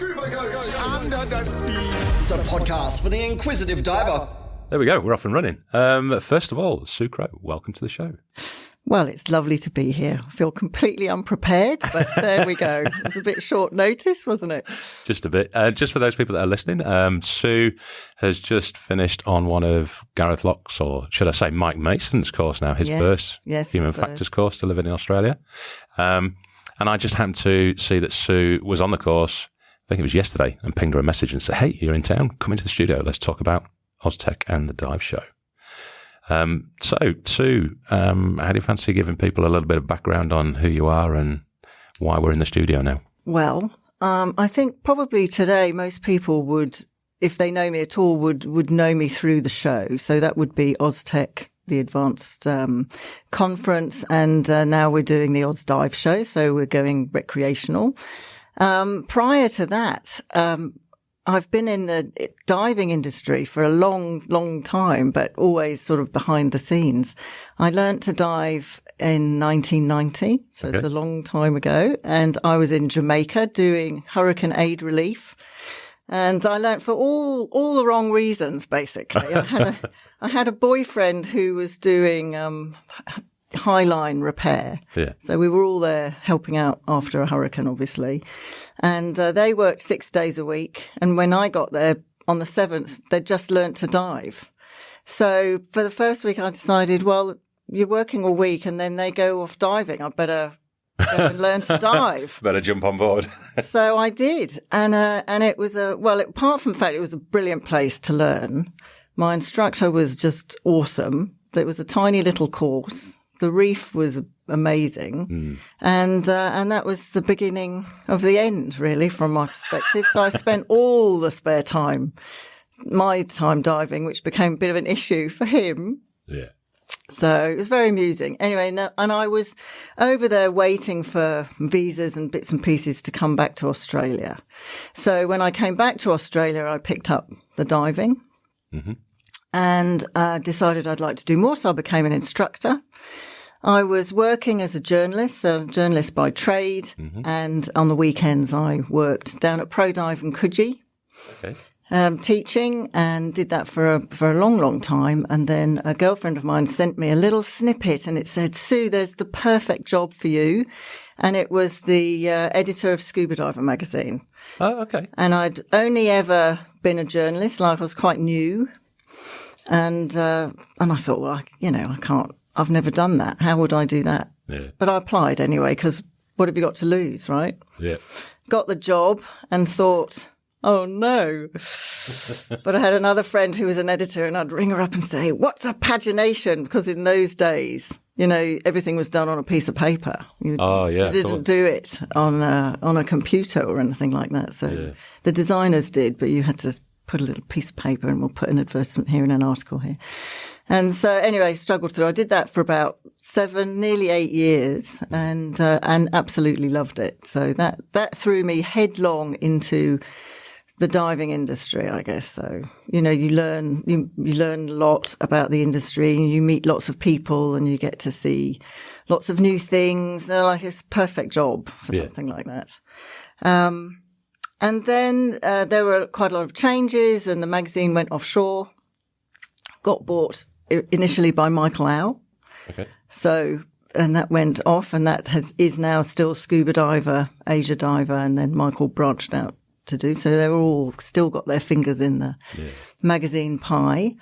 Scuba goes under the sea. The podcast for the inquisitive diver. There we go. We're off and running. First of all, Sue Crow, welcome to the show. Well, it's lovely to be here. I feel completely unprepared, but there we go. It was a bit short notice, wasn't it? Just a bit. Just for those people that are listening, Sue has just finished on one of Gareth Locke's, or should I say Mike Mason's course now, his first Human Factors course to living in Australia. And I just happened to see that Sue was on the course, I think it was yesterday, and pinged her a message and said, hey, you're in town, come into the studio, let's talk about Oztech and the dive show. So, Sue, how do you fancy giving people a little bit of background on who you are and why we're in the studio now? Well, I think probably today most people would, if they know me at all, would know me through the show. So that would be Oztech, the advanced conference, and now we're doing the Oz Dive show, so we're going recreational. Prior to that, I've been in the diving industry for a long, long time, but always sort of behind the scenes. I learnt to dive in 1990, so It's a long time ago, and I was in Jamaica doing hurricane aid relief. And I learnt for all the wrong reasons, basically. I had a boyfriend who was doing highline repair. Yeah. So we were all there helping out after a hurricane, obviously. And they worked 6 days a week. And when I got there on the 7th, they'd just learnt to dive. So for the first week, I decided, well, you're working all week and then they go off diving. I better go and learn to dive. Better jump on board. So I did. And it was apart from the fact it was a brilliant place to learn, my instructor was just awesome. It was a tiny little course. The reef was amazing. And that was the beginning of the end, really, from my perspective. So I spent all the spare time, my time diving, which became a bit of an issue for him. Yeah. So it was very amusing. Anyway, and I was over there waiting for visas and bits and pieces to come back to Australia. So when I came back to Australia, I picked up the diving and decided I'd like to do more. So I became an instructor. I was working as a journalist by trade. And on the weekends, I worked down at ProDive in Coogee. Okay. Teaching, and did that for a long, long time. And then a girlfriend of mine sent me a little snippet and it said, Sue, there's the perfect job for you. And it was the editor of Scuba Diver magazine. Oh, okay. And I'd only ever been a journalist, like I was quite new. And I thought, well, I can't, I've never done that. How would I do that? Yeah. But I applied anyway, because what have you got to lose, right? Yeah. Got the job and thought, oh, no. But I had another friend who was an editor and I'd ring her up and say, what's a pagination? Because in those days, everything was done on a piece of paper. You didn't do it on a computer or anything like that. So the designers did, but you had to put a little piece of paper and we'll put an advertisement here and an article here. And so anyway, struggled through. I did that for about 7, nearly 8 years and absolutely loved it. So that threw me headlong into the diving industry, I guess. So, you learn a lot about the industry and you meet lots of people and you get to see lots of new things. They're like, it's a perfect job for something like that. And then there were quite a lot of changes and the magazine went offshore, got bought initially by Michael Au. Okay. So, and that went off and that is now still Scuba Diver, Asia Diver, and then Michael branched out to do. So they're all still got their fingers in the magazine pie.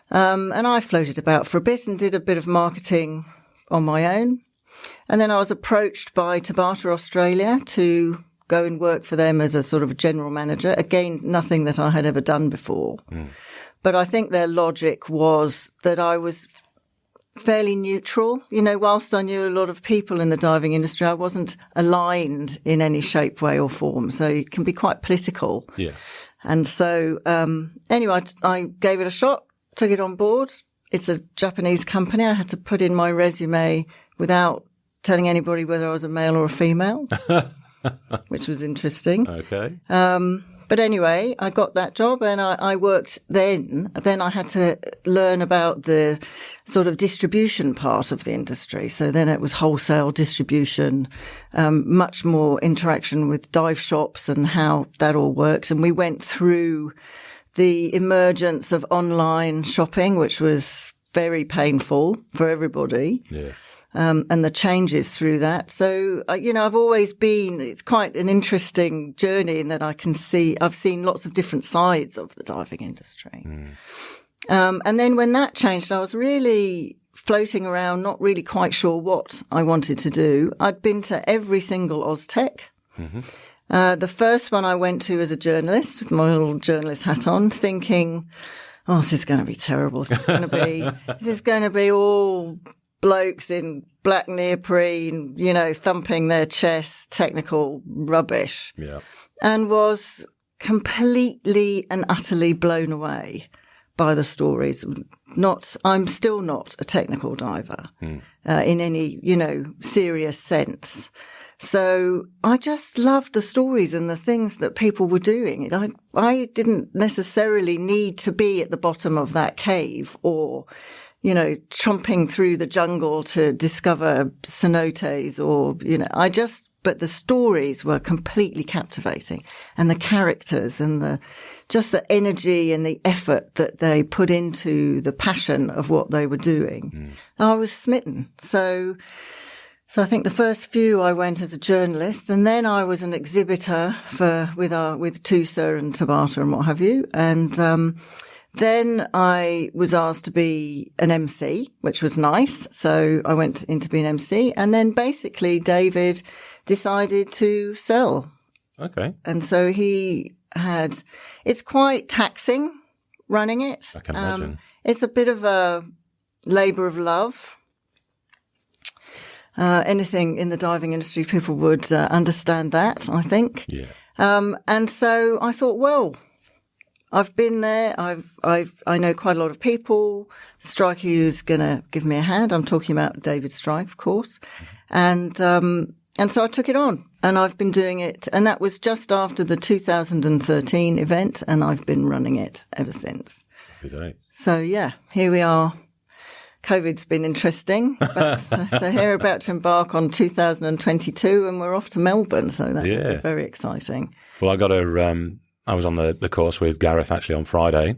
And I floated about for a bit and did a bit of marketing on my own. And then I was approached by Tabata Australia to go and work for them as a sort of general manager. Again, nothing that I had ever done before. But I think their logic was that I was fairly neutral. Whilst I knew a lot of people in the diving industry, I wasn't aligned in any shape, way or form. So it can be quite political. Yeah. And so, anyway, I gave it a shot, took it on board. It's a Japanese company. I had to put in my resume without telling anybody whether I was a male or a female, which was interesting. Okay. But anyway, I got that job and I worked then. Then I had to learn about the sort of distribution part of the industry. So then it was wholesale distribution, much more interaction with dive shops and how that all works. And we went through the emergence of online shopping, which was very painful for everybody. Yeah. And the changes through that. So, I've always it's quite an interesting journey in that I've seen lots of different sides of the diving industry. And then when that changed, I was really floating around, not really quite sure what I wanted to do. I'd been to every single Oztech. The first one I went to as a journalist with my little journalist hat on, thinking, this is going to be terrible. This is going to be all blokes in black neoprene, thumping their chests, technical rubbish. Yeah. And was completely and utterly blown away by the stories. I'm still not a technical diver in any, serious sense. So I just loved the stories and the things that people were doing. I didn't necessarily need to be at the bottom of that cave or tromping through the jungle to discover cenotes but the stories were completely captivating and the characters and just the energy and the effort that they put into the passion of what they were doing. I was smitten. So I think the first few I went as a journalist, and then I was an exhibitor with Tusa and Tabata and what have you. And, then I was asked to be an MC, which was nice. So I went in to be an MC. And then basically David decided to sell. Okay. And so it's quite taxing running it. I can imagine. It's a bit of a labour of love. Anything in the diving industry, people would understand that, I think. Yeah. And so I thought, well, I've been there. I know quite a lot of people. Strike who's going to give me a hand. I'm talking about David Strike, of course. And so I took it on and I've been doing it. And that was just after the 2013 event. And I've been running it ever since. Good. So yeah, here we are. COVID's been interesting, but so here about to embark on 2022 and we're off to Melbourne. So that will be very exciting. Well, I was on the course with Gareth actually on Friday,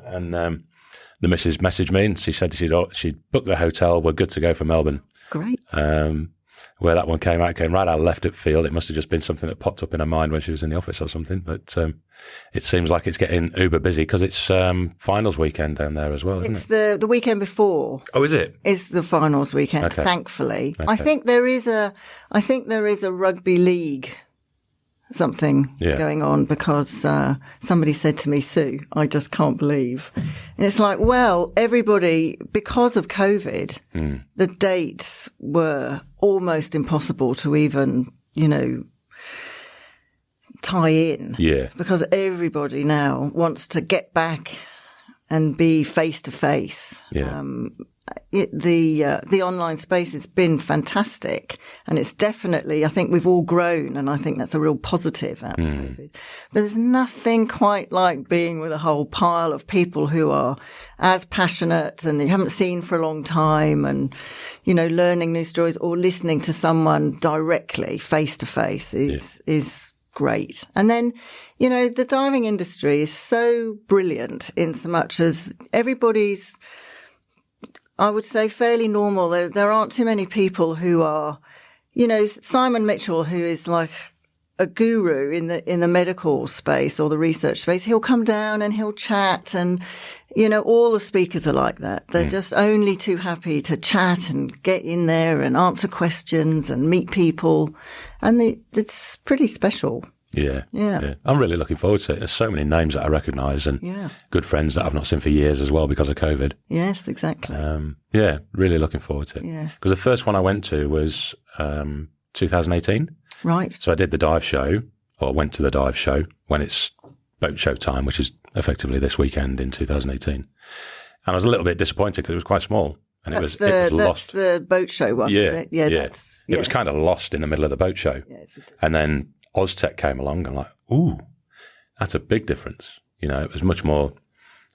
and the missus messaged me and she said she'd booked the hotel. We're good to go for Melbourne. Great. Where that one came right out of left field. It must have just been something that popped up in her mind when she was in the office or something. But it seems like it's getting uber busy because it's finals weekend down there as well, isn't it? It's the weekend before. Oh, is it? It's the finals weekend, thankfully. Okay. I think there is a rugby league something going on because somebody said to me, Sue, I just can't believe. And it's like, well, everybody, because of COVID, the dates were almost impossible to even, tie in. Yeah. Because everybody now wants to get back and be face to face. Yeah. The online space has been fantastic, and it's definitely, I think we've all grown, and I think that's a real positive out of COVID. But there's nothing quite like being with a whole pile of people who are as passionate and you haven't seen for a long time, and learning new stories or listening to someone directly face to face is great. And then the diving industry is so brilliant in so much as everybody's, I would say, fairly normal. There aren't too many people who are, Simon Mitchell, who is like a guru in the medical space or the research space. He'll come down and he'll chat, and all the speakers are like that. They're just only too happy to chat and get in there and answer questions and meet people, and it's pretty special. Yeah. I'm really looking forward to it. There's so many names that I recognise and good friends that I've not seen for years as well because of COVID. Yes, exactly. Really looking forward to it. Yeah. Because the first one I went to was 2018. Right. So I did the dive show, or went to the dive show when it's boat show time, which is effectively this weekend in 2018. And I was a little bit disappointed because it was quite small. And it was lost. That's the boat show one. Yeah. Yeah. It was kind of lost in the middle of the boat show. Yes, and then Oztech came along, I'm like, ooh, that's a big difference. It was much more,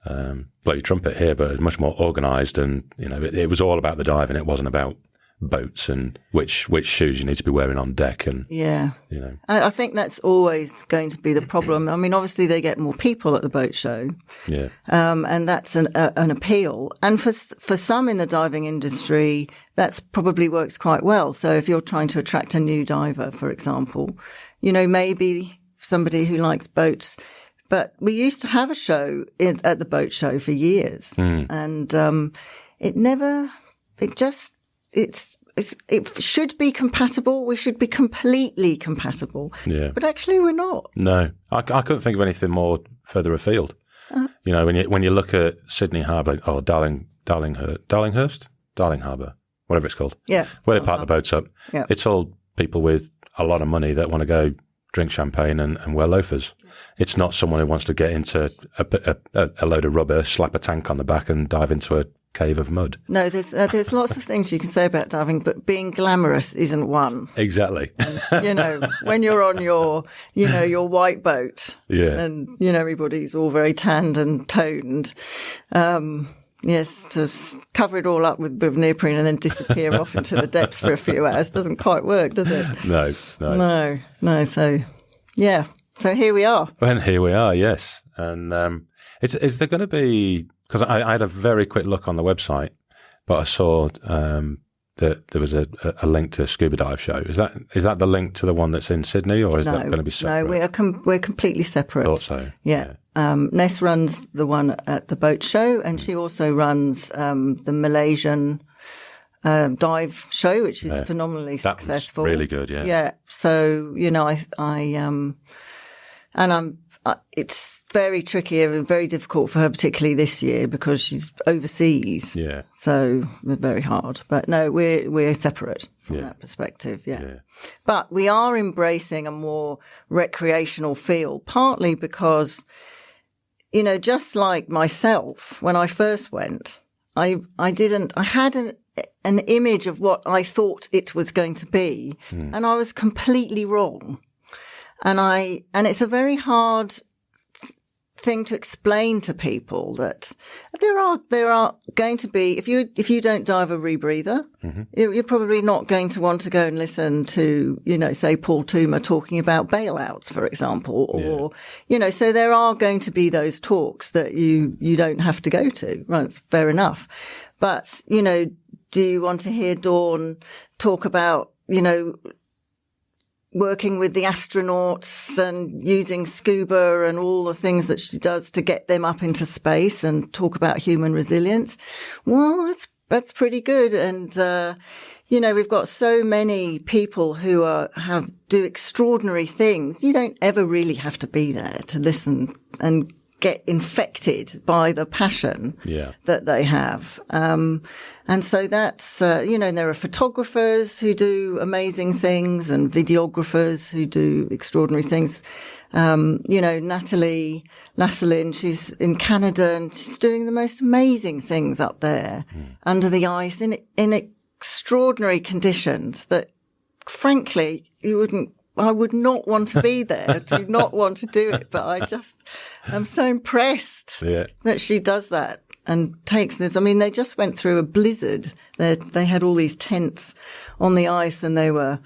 blow your trumpet here, but it was much more organised, and, it was all about the diving. It wasn't about boats and which shoes you need to be wearing on deck. And I think that's always going to be the problem. I mean, obviously they get more people at the boat show, and that's an appeal. And for some in the diving industry, that's probably works quite well. So if you're trying to attract a new diver, for example, maybe somebody who likes boats. But we used to have a show at the boat show for years, and it should be compatible. We should be completely compatible. Yeah. But actually we're not. No. I couldn't think of anything more further afield. When you look at Sydney Harbour or Darling Harbour, whatever it's called. Yeah. Where they park the boats up. Yeah. It's all people with a lot of money that want to go drink champagne and wear loafers. It's not someone who wants to get into a load of rubber, slap a tank on the back and dive into a cave of mud. No, there's lots of things you can say about diving, but being glamorous isn't one. Exactly. When you're on your white boat, and everybody's all very tanned and toned. Yes, to cover it all up with a bit of neoprene and then disappear off into the depths for a few hours doesn't quite work, does it? No. So, yeah. So here we are. And here we are, yes. And is there going to be... Because I had a very quick look on the website, but I saw that there was a link to a scuba dive show. Is that the link to the one that's in Sydney, or is that going to be separate? No, we're completely separate. Thought so. Yeah. Ness runs the one at the boat show, and she also runs the Malaysian dive show, which is phenomenally successful. Really good, yeah. Yeah. So it's very tricky and very difficult for her, particularly this year, because she's overseas. Yeah. So very hard. But no, we're separate from that perspective. Yeah. But we are embracing a more recreational feel, partly because, just like myself, when I first went, I had an image of what I thought it was going to be, and I was completely wrong. And it's a very hard thing to explain to people that there are going to be, if you don't dive a rebreather, you're probably not going to want to go and listen to, say Paul Toomer talking about bailouts, for example, or, so there are going to be those talks that you don't have to go to. Right. It's fair enough. But, do you want to hear Dawn talk about, working with the astronauts and using scuba and all the things that she does to get them up into space and talk about human resilience? Well, that's pretty good. And, we've got so many people who do extraordinary things. You don't ever really have to be there to listen and get infected by the passion that they have. And so that's, and there are photographers who do amazing things and videographers who do extraordinary things. Natalie Lasselin, she's in Canada and she's doing the most amazing things up there under the ice in extraordinary conditions that, frankly, I would not want to be there, do not want to do it, but I'm so impressed that she does that and takes this. I mean, they just went through a blizzard. They had all these tents on the ice and well,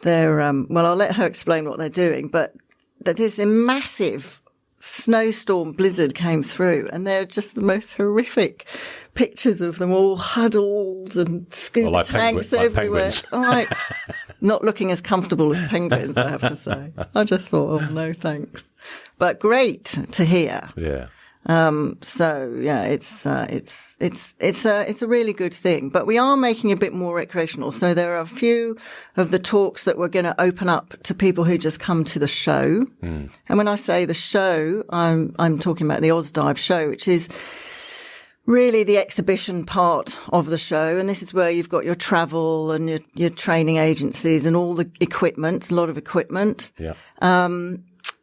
I'll let her explain what they're doing, but this massive snowstorm blizzard came through and they're just the most horrific pictures of them all huddled and scuba tanks everywhere. Not looking as comfortable as penguins, I have to say. I just thought, oh no, thanks. But great to hear. Yeah. It's a really good thing, but we are making it a bit more recreational. So there are a few of the talks that we're going to open up to people who just come to the show. And when I say the show, I'm talking about the Ozdive show, which is really the exhibition part of the show. And this is where you've got your travel and your training agencies and all the equipment, a lot of equipment. Yeah.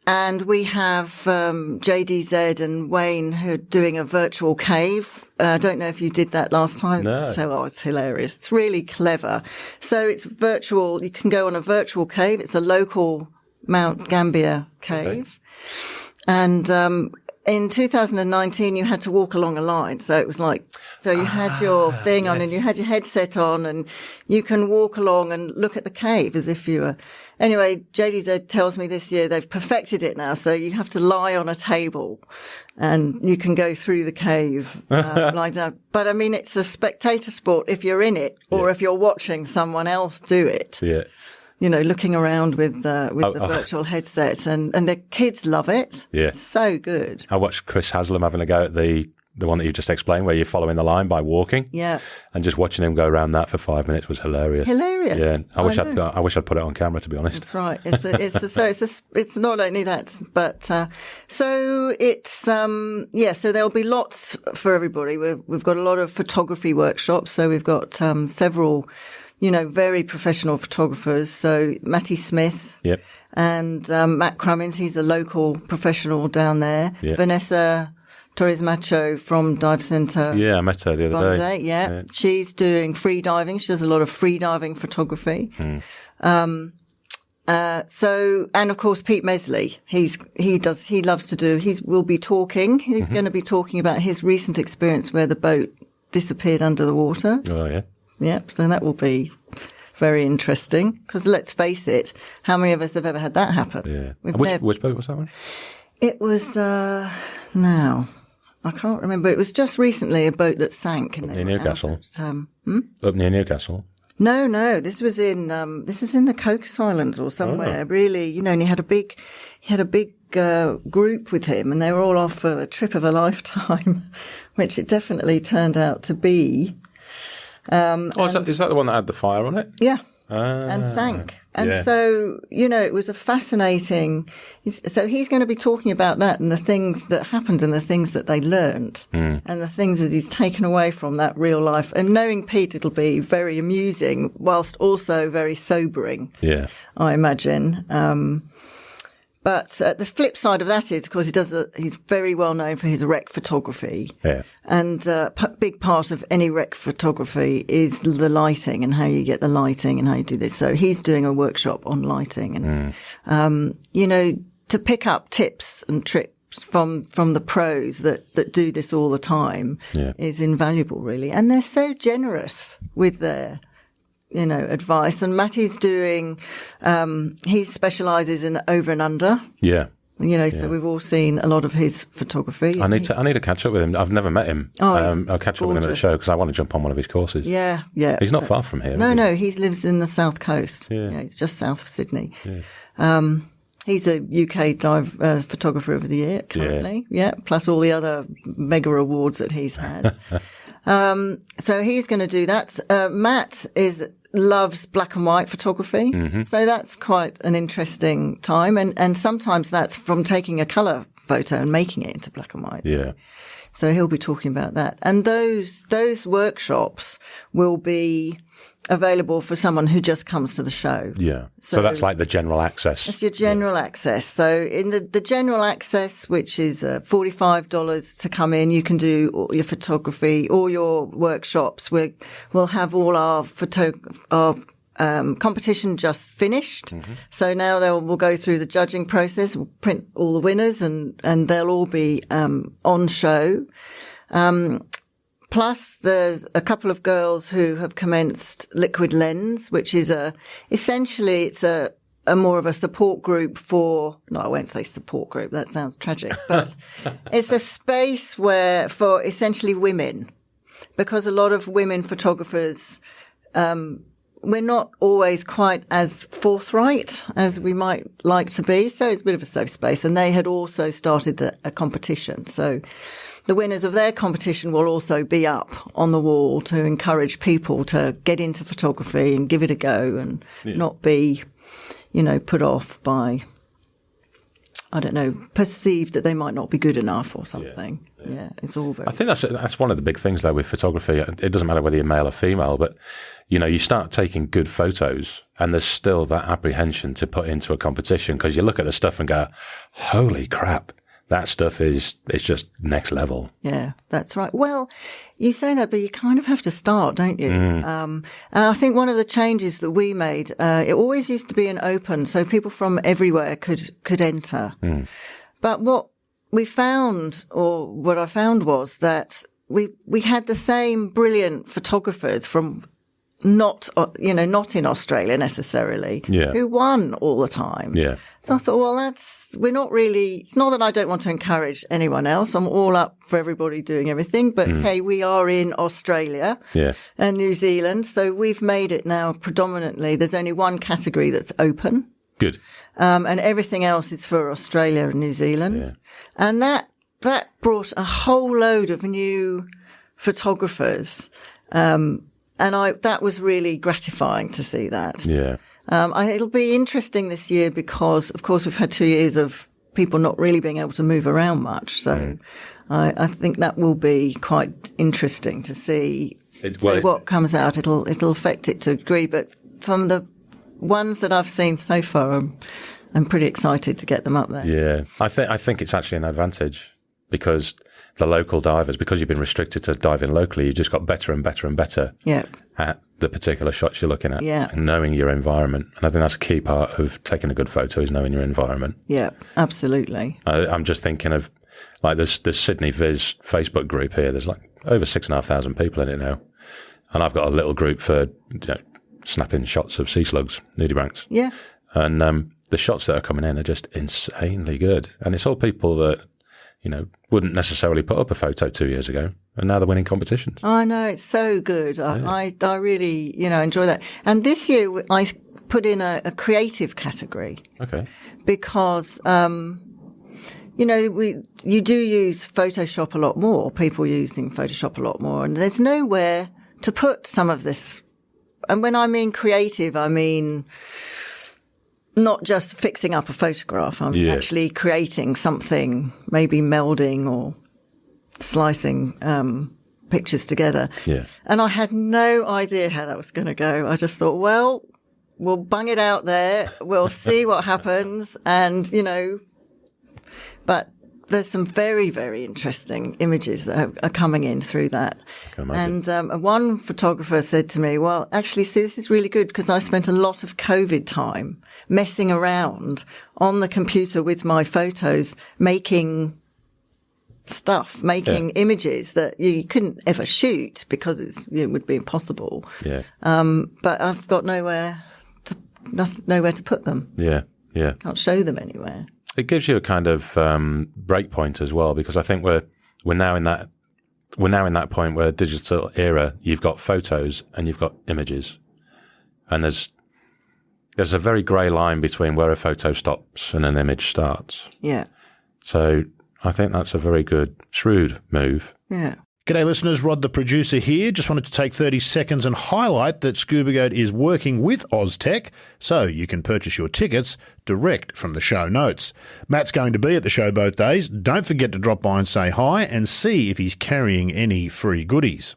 And we have JDZ and Wayne who are doing a virtual cave. I don't know if you did that last time. No. So, it's hilarious. It's really clever. So it's virtual. You can go on a virtual cave. It's a local Mount Gambier Cave. Okay. And in 2019, you had to walk along a line. So it was like, so you had your thing on and you had your headset on and you can walk along and look at the cave as if you were. Anyway, JDZ tells me this year they've perfected it now. So you have to lie on a table and you can go through the cave like that. But I mean, it's a spectator sport if you're in it or if you're watching someone else do it. Yeah. You know, looking around with the virtual headsets and the kids love it. Yeah. It's so good. I watched Chris Haslam having a go at the one that you just explained where you're following the line by walking. Yeah. And just watching him go around that for 5 minutes was hilarious. Hilarious. Yeah. I wish I'd put it on camera, to be honest. That's right. It's not only that, but, so there'll be lots for everybody. We've got a lot of photography workshops. So we've got, several, very professional photographers. So Matty Smith. Yep. And, Matt Crummins, he's a local professional down there. Yep. Vanessa Torres Macho from Dive Centre. Yeah, I met her the other day. Yeah. She's doing free diving. She does a lot of free diving photography. And of course, Pete Mesley, we'll be talking. He's going to be talking about his recent experience where the boat disappeared under the water. Oh, yeah. Yep. So that will be very interesting because let's face it, how many of us have ever had that happen? Yeah. Which boat was that one? It was, I can't remember. It was just recently a boat that sank. Up near Newcastle. Up near Newcastle. No. This was in the Cocos Islands or somewhere. Oh. Really, and he had a big group with him, and they were all off for a trip of a lifetime, which it definitely turned out to be. Is that the one that had the fire on it? Yeah. And sank. And so, it was a fascinating. So he's going to be talking about that and the things that happened and the things that they learned and the things that he's taken away from that real life. And knowing Pete, it'll be very amusing whilst also very sobering. Yeah, I imagine. But the flip side of that is, of course, he's very well known for his wreck photography. Yeah. And a big part of any wreck photography is the lighting and how you get the lighting and how you do this. So he's doing a workshop on lighting and, to pick up tips and tricks from the pros that do this all the time is invaluable, really. And they're so generous with their advice. And Matty's doing, he specialises in over and under. Yeah. So we've all seen a lot of his photography. I need to catch up with him. I've never met him. I'll catch up with him at the show because I want to jump on one of his courses. Yeah. He's not far from here. No, he lives in the south coast. Yeah. He's just south of Sydney. Yeah. He's a UK photographer of the year currently. Yeah. Plus all the other mega awards that he's had. So he's going to do that. Matt loves black and white photography. Mm-hmm. So that's quite an interesting time. And sometimes that's from taking a colour photo and making it into black and white. Yeah. So he'll be talking about that. And those workshops will be available for someone who just comes to the show. Yeah. So that's like the general access. That's your general access. So in the general access, which is $45 to come in, you can do all your photography, all your workshops. We'll have all our competition just finished. Mm-hmm. So now we'll go through the judging process. We'll print all the winners and they'll all be on show. Plus, there's a couple of girls who have commenced Liquid Lens, which is essentially it's a more of a support group I won't say support group, that sounds tragic, but it's a space for essentially women, because a lot of women photographers, we're not always quite as forthright as we might like to be. So it's a bit of a safe space. And they had also started a competition. So the winners of their competition will also be up on the wall to encourage people to get into photography and give it a go and not be, put off by, perceived that they might not be good enough or something. Yeah, it's all very. I think that's one of the big things though with photography. It doesn't matter whether you're male or female, but you start taking good photos and there's still that apprehension to put into a competition because you look at the stuff and go, holy crap, that stuff is just next level. Yeah, that's right. Well, you say that, but you kind of have to start, don't you? And I think one of the changes that we made, it always used to be an open, so people from everywhere could enter. But what we found, or what I found, was that we had the same brilliant photographers from not in Australia necessarily, who won all the time. Yeah. So I thought, well, we're not really, it's not that I don't want to encourage anyone else. I'm all up for everybody doing everything, but hey, we are in Australia and New Zealand. So we've made it now predominantly, there's only one category that's open. Good. And everything else is for Australia and New Zealand. Yeah. And that brought a whole load of new photographers. And that was really gratifying to see that. Yeah. It'll be interesting this year because, of course, we've had 2 years of people not really being able to move around much. So I think that will be quite interesting to see what comes out. It'll affect it to a degree. But from the ones that I've seen so far, I'm pretty excited to get them up there. Yeah. I think it's actually an advantage because the local divers, because you've been restricted to diving locally, you've just got better and better and better at the particular shots you're looking at and knowing your environment. And I think that's a key part of taking a good photo is knowing your environment. Yeah, absolutely. I'm just thinking of like this Sydney Viz Facebook group here. There's like over 6,500 people in it now. And I've got a little group for snapping shots of sea slugs, nudibranchs. Yeah. And the shots that are coming in are just insanely good. And it's all people that, wouldn't necessarily put up a photo 2 years ago, and now they're winning competitions. I know, it's so good. Yeah. I really, enjoy that. And this year I put in a creative category. Okay. Because, you do use Photoshop a lot more. People using Photoshop a lot more, and there's nowhere to put some of this. And when I mean creative, I mean not just fixing up a photograph. I'm actually creating something, maybe melding or slicing pictures together. Yeah. And I had no idea how that was going to go. I just thought, well, we'll bung it out there. We'll see what happens. And, but there's some very, very interesting images that are coming in through that. And one photographer said to me, well, actually, Sue, this is really good because I spent a lot of COVID time messing around on the computer with my photos, making images that you couldn't ever shoot because it would be impossible. Yeah. But I've got nowhere to put them. Yeah. Yeah. Can't show them anywhere. It gives you a kind of break point as well, because I think we're now in that point where digital era, you've got photos and you've got images, and there's a very grey line between where a photo stops and an image starts. Yeah. So I think that's a very good, shrewd move. Yeah. G'day listeners, Rod the producer here. Just wanted to take 30 seconds and highlight that Scuba Goat is working with Oztech, so you can purchase your tickets direct from the show notes. Matt's going to be at the show both days. Don't forget to drop by and say hi and see if he's carrying any free goodies.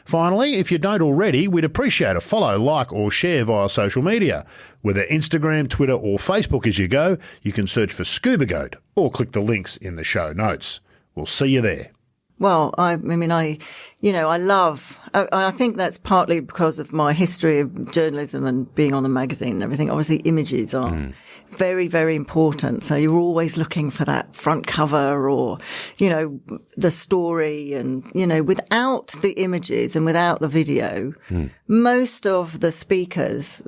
Finally, if you don't already, we'd appreciate a follow, like or share via social media. Whether Instagram, Twitter or Facebook as you go, you can search for Scuba Goat or click the links in the show notes. We'll see you there. Well, I think that's partly because of my history of journalism and being on the magazine and everything. Obviously, images are very, very important. So you're always looking for that front cover or, the story. And, without the images and without the video, most of the speakers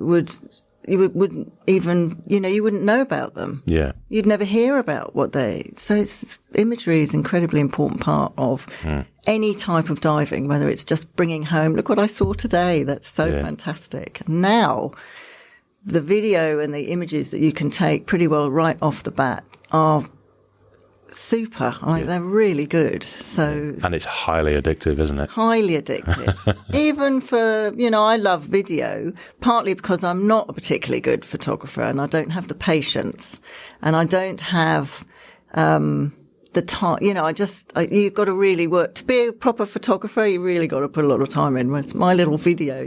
you wouldn't even, you wouldn't know about them. Yeah. You'd never hear about so imagery is an incredibly important part of any type of diving, whether it's just bringing home, look what I saw today. That's so fantastic. Now, the video and the images that you can take pretty well right off the bat are super. They're really good. And it's highly addictive, isn't it? Highly addictive. Even for, I love video, partly because I'm not a particularly good photographer and I don't have the patience and I don't have the time. You've got to really work. To be a proper photographer, you really got to put a lot of time in. It's my little video,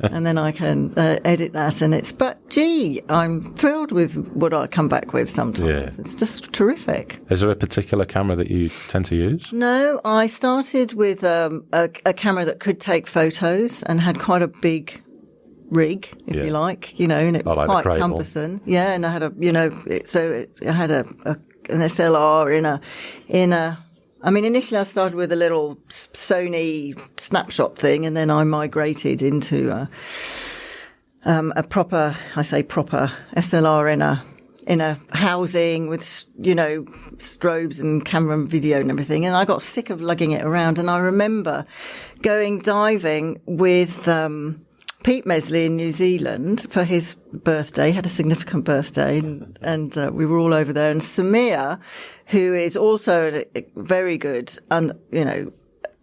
and then I can edit that. But gee, I'm thrilled with what I come back with sometimes. Yeah. It's just terrific. Is there a particular camera that you tend to use? No, I started with a camera that could take photos and had quite a big rig, if you like, and it was quite cumbersome. Yeah, and I had it had an SLR in a. I mean, initially I started with a little Sony snapshot thing, and then I migrated into a proper SLR in a housing with, strobes and camera and video and everything. And I got sick of lugging it around. And I remember going diving with Pete Mesley in New Zealand for his birthday. He had a significant birthday, and we were all over there. And Samir, who is also a very good,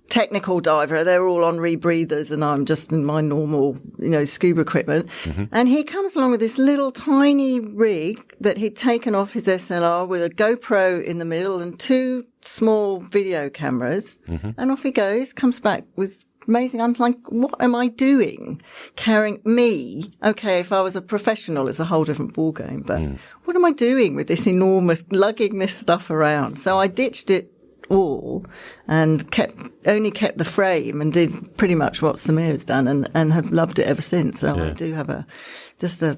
technical diver. They're all on rebreathers, and I'm just in my normal, scuba equipment. Mm-hmm. And he comes along with this little tiny rig that he'd taken off his SLR with a GoPro in the middle and 2 small video cameras. Mm-hmm. And off he goes, comes back with amazing. I'm like, what am I doing? Carrying me? Okay, if I was a professional, it's a whole different ballgame. But what am I doing with this enormous, lugging this stuff around? So I ditched it all and only kept the frame and did pretty much what Samir has done and have loved it ever since. So I do have just a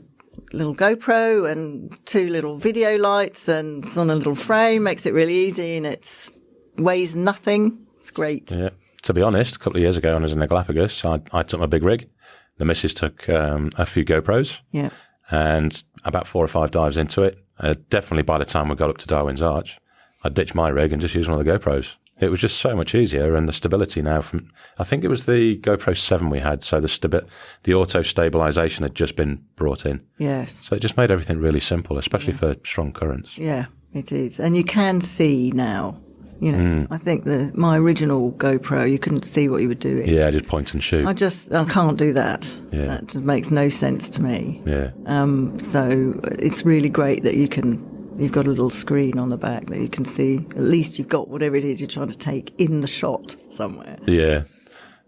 little GoPro and 2 little video lights, and it's on a little frame, makes it really easy, and it weighs nothing. It's great. Yeah. To be honest, a couple of years ago when I was in the Galapagos, I took my big rig. The missus took a few GoPros. Yeah. And about 4 or 5 dives into it, definitely by the time we got up to Darwin's Arch, I ditched my rig and just used one of the GoPros. It was just so much easier, and the stability now I think it was the GoPro 7 we had, so the auto stabilization had just been brought in. Yes. So it just made everything really simple, especially for strong currents. Yeah, it is. And you can see now. I think my original GoPro, you couldn't see what you were doing. Yeah, just point and shoot. I can't do that. Yeah. That just makes no sense to me. Yeah. So it's really great that you've got a little screen on the back that you can see. At least you've got whatever it is you're trying to take in the shot somewhere. Yeah.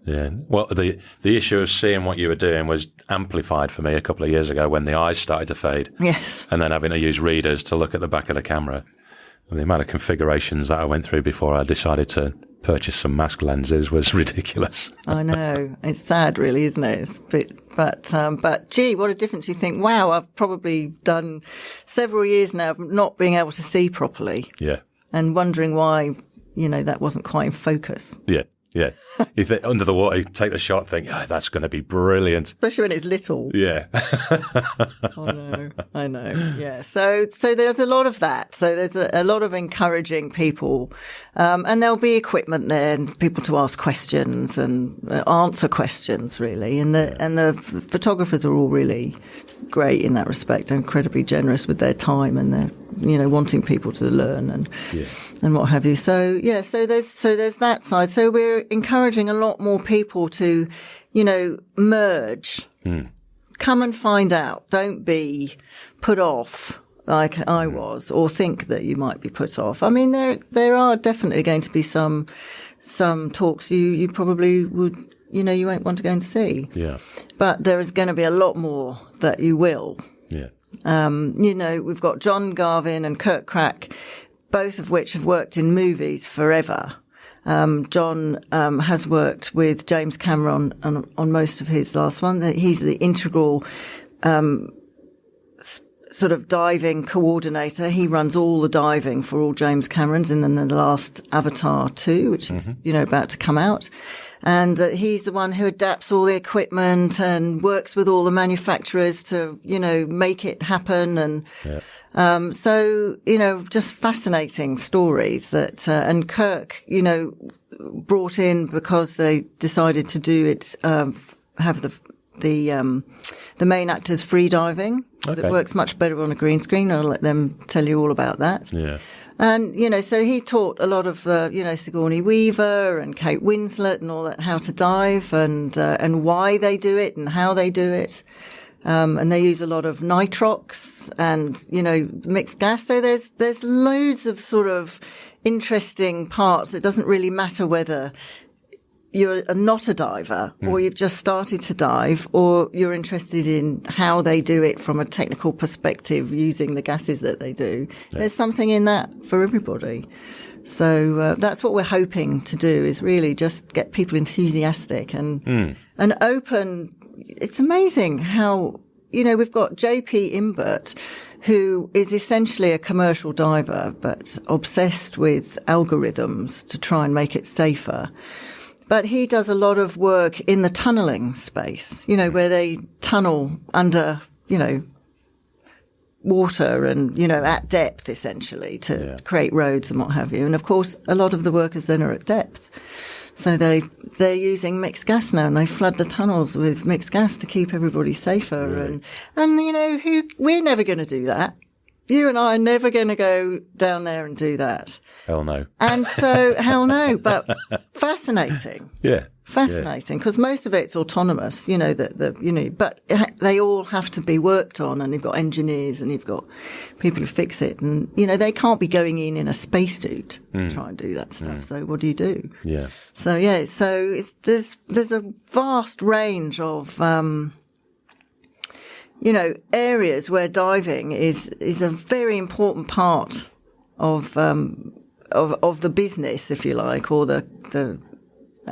Yeah. Well, the issue of seeing what you were doing was amplified for me a couple of years ago when the eyes started to fade. Yes. And then having to use readers to look at the back of the camera. The amount of configurations that I went through before I decided to purchase some mask lenses was ridiculous. I know. It's sad, really, isn't it? But gee, what a difference. You think, wow, I've probably done several years now of not being able to see properly. Yeah. And wondering why, that wasn't quite in focus. Yeah. Yeah. You think under the water, you take the shot, think, that's going to be brilliant. Especially when it's little. Yeah. I know. Yeah. So there's a lot of that. So there's a lot of encouraging people. And there'll be equipment there and people to ask questions and answer questions, really. And the photographers are all really great in that respect. They're incredibly generous with their time, and they're, wanting people to learn and what have you. So there's that side. So we're encouraging a lot more people to, merge. Come and find out. Don't be put off like I was, or think that you might be put off. I mean, there are definitely going to be some talks you probably would, you won't want to go and see. Yeah. But there is going to be a lot more that you will. Yeah. We've got John Garvin and Kurt Crack, both of which have worked in movies forever. John has worked with James Cameron on most of his last one. He's the integral sort of diving coordinator. He runs all the diving for all James Camerons, and then the last Avatar 2, which is about to come out. And he's the one who adapts all the equipment and works with all the manufacturers to, make it happen. And so, just fascinating stories that, and Kirk, brought in because they decided to do it, have the main actors free diving. Okay. It works much better on a green screen. I'll let them tell you all about that. Yeah. And, so he taught a lot of, Sigourney Weaver and Kate Winslet and all that, how to dive and why they do it and how they do it. And they use a lot of nitrox and, mixed gas. So there's loads of sort of interesting parts. It doesn't really matter whether you're not a diver, or you've just started to dive, or you're interested in how they do it from a technical perspective using the gases that they do. Yeah. There's something in that for everybody. So that's what we're hoping to do, is really just get people enthusiastic and open. It's amazing how, we've got JP Imbert, who is essentially a commercial diver, but obsessed with algorithms to try and make it safer. But he does a lot of work in the tunneling space, where they tunnel under, water and, at depth, essentially, to create roads and what have you. And, of course, a lot of the workers then are at depth. So they're using mixed gas now, and they flood the tunnels with mixed gas to keep everybody safer. Really? And we're never going to do that. You and I are never going to go down there and do that. Hell no. And so, hell no, but fascinating. Yeah. Fascinating, because most of it's autonomous, but they all have to be worked on, and you've got engineers and you've got people who fix it. And, they can't be going in a spacesuit to try and do that stuff. So what do you do? Yeah. So, there's a vast range of, areas where diving is a very important part of the business, if you like, or the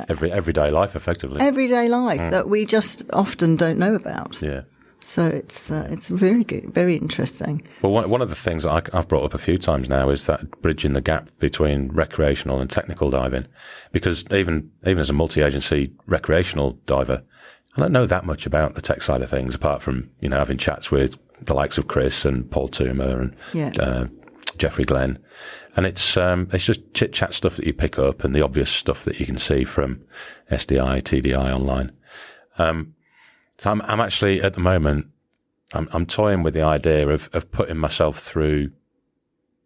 everyday life, effectively. Everyday life that we just often don't know about. Yeah. So it's very good, very interesting. Well, one of the things that I've brought up a few times now is that bridging the gap between recreational and technical diving, because even as a multi-agency recreational diver, I don't know that much about the tech side of things, apart from, having chats with the likes of Chris and Paul Toomer and Jeffrey Glenn. And it's just chit-chat stuff that you pick up and the obvious stuff that you can see from SDI, TDI online. So I'm actually, at the moment, I'm toying with the idea of putting myself through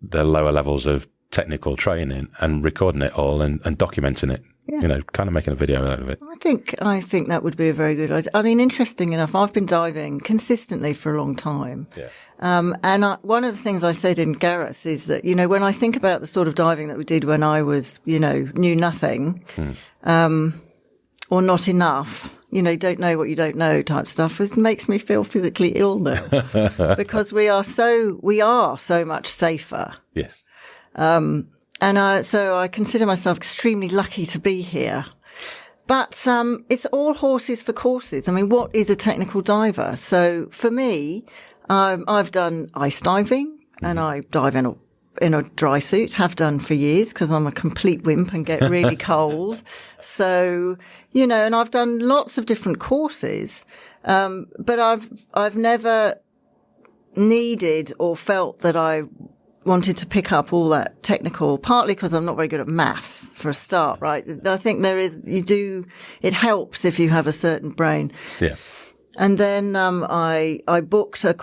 the lower levels of technical training and recording it all and documenting it. Yeah. Kind of making a video out of it. I think that would be a very good idea. I mean, interesting enough, I've been diving consistently for a long time. Yeah. And one of the things I said in Gareth is that, when I think about the sort of diving that we did when I was, knew nothing, or not enough, don't know what you don't know type stuff, it makes me feel physically ill now because we are so much safer. Yes. So I consider myself extremely lucky to be here. But it's all horses for courses. I mean, what is a technical diver? So for me, I've done ice diving, and I dive in a dry suit, have done for years because I'm a complete wimp and get really cold. So, and I've done lots of different courses, but I've never needed or felt that I wanted to pick up all that technical, partly because I'm not very good at maths for a start, right? I think it helps if you have a certain brain. Yeah. And then, I booked a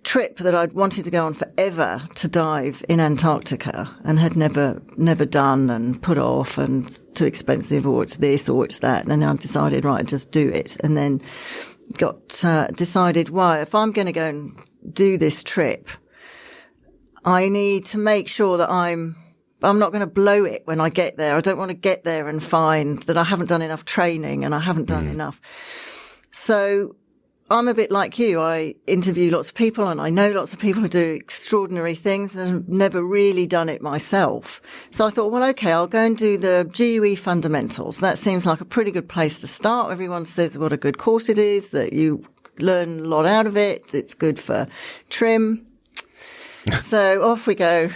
trip that I'd wanted to go on forever to dive in Antarctica and had never done and put off and too expensive, or it's this or it's that. And I decided, right, just do it. And then decided, well, if I'm going to go and do this trip, I need to make sure that I'm not going to blow it when I get there. I don't want to get there and find that I haven't done enough training and I haven't done enough. So I'm a bit like you. I interview lots of people and I know lots of people who do extraordinary things and have never really done it myself. So I thought, well, okay, I'll go and do the GUE fundamentals. That seems like a pretty good place to start. Everyone says what a good course it is, that you learn a lot out of it. It's good for trim. So off we go,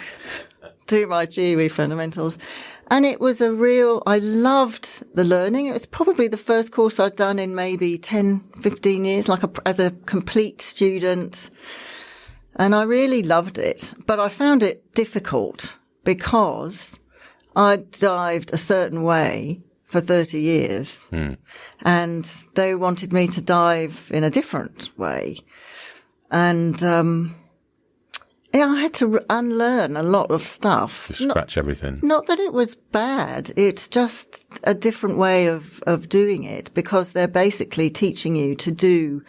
do my GUE fundamentals. And it was I loved the learning. It was probably the first course I'd done in maybe 10, 15 years, as a complete student. And I really loved it. But I found it difficult because I'd dived a certain way for 30 years. And they wanted me to dive in a different way. And, I had to unlearn a lot of stuff. Just scratch everything. Not that it was bad. It's just a different way of doing it, because they're basically teaching you to do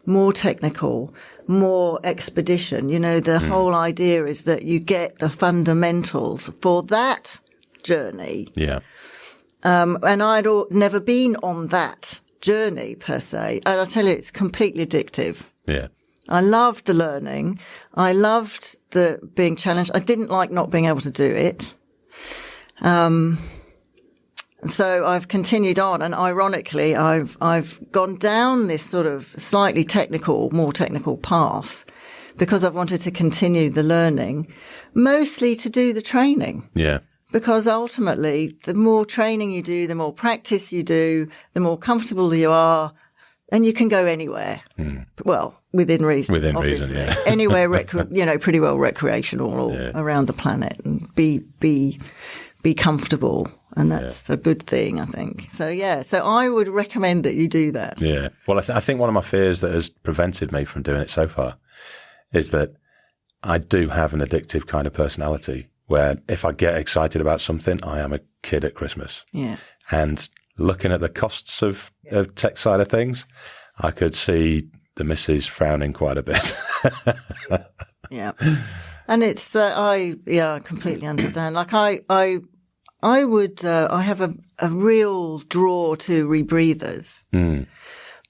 more technical, more expedition. The whole idea is that you get the fundamentals for that journey. Yeah. And I'd never been on that journey per se. And I tell you, it's completely addictive. Yeah. I loved the learning. I loved the being challenged. I didn't like not being able to do it. So I've continued on, and ironically, I've gone down this sort of slightly technical, more technical path because I've wanted to continue the learning, mostly to do the training. Yeah. Because ultimately, the more training you do, the more practice you do, the more comfortable you are, and you can go anywhere. Well, within reason. Within obviously. reason, yeah. Anywhere, pretty well recreational all around the planet, and be comfortable. And that's a good thing, I think. So, so I would recommend that you do that. Yeah. Well, I think one of my fears that has prevented me from doing it so far is that I do have an addictive kind of personality where if I get excited about something, I am a kid at Christmas. Yeah. And looking at the costs of tech side of things, I could see the missus frowning quite a bit. Yeah. And it's, I completely understand. Like I have a real draw to rebreathers,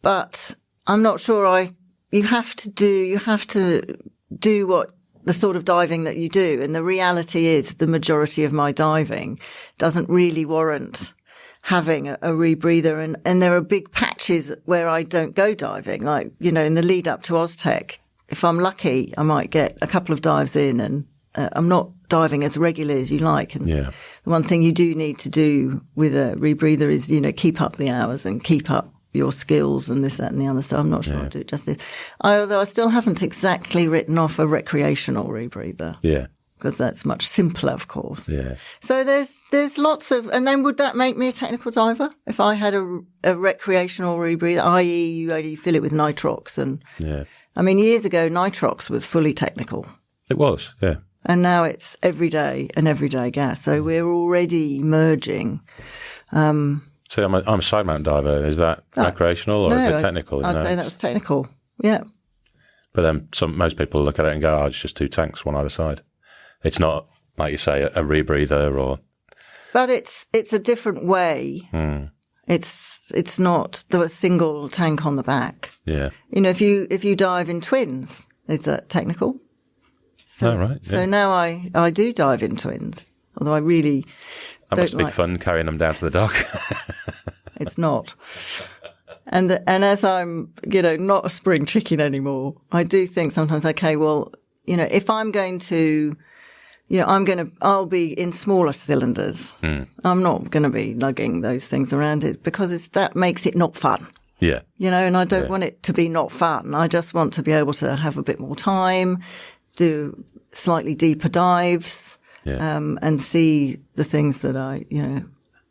but I'm not sure you have to do what the sort of diving that you do. And the reality is the majority of my diving doesn't really warrant having a rebreather. And there are big patches where I don't go diving, like, in the lead up to Oztech. If I'm lucky, I might get a couple of dives in, and I'm not diving as regularly as you like. And the one thing you do need to do with a rebreather is, keep up the hours and keep up your skills and this, that, and the other. So I'm not sure I'll do it justice. Although I still haven't exactly written off a recreational rebreather. Yeah. Because that's much simpler, of course. Yeah. So there's lots of, and then would that make me a technical diver if I had a recreational rebreather, i.e. you only fill it with nitrox and. Yeah. I mean, years ago, nitrox was fully technical. It was, yeah. And now it's everyday gas. So we're already merging. So I'm a side mount diver. Is that recreational or is it technical? I'd say that's technical, yeah. But then most people look at it and go, it's just two tanks, one either side. It's not, like you say, a rebreather or... But it's a different way. It's not the single tank on the back. Yeah. If you dive in twins, is that technical? So, right. Yeah. So now I do dive in twins, although I really that must be fun carrying them down to the dock. It's not. And as I'm, not a spring chicken anymore, I do think sometimes, okay, well, if I'm going to, I'll be in smaller cylinders. I'm not going to be lugging those things around it because that makes it not fun. Yeah. And I don't want it to be not fun. I just want to be able to have a bit more time, do slightly deeper dives, and see the things that I,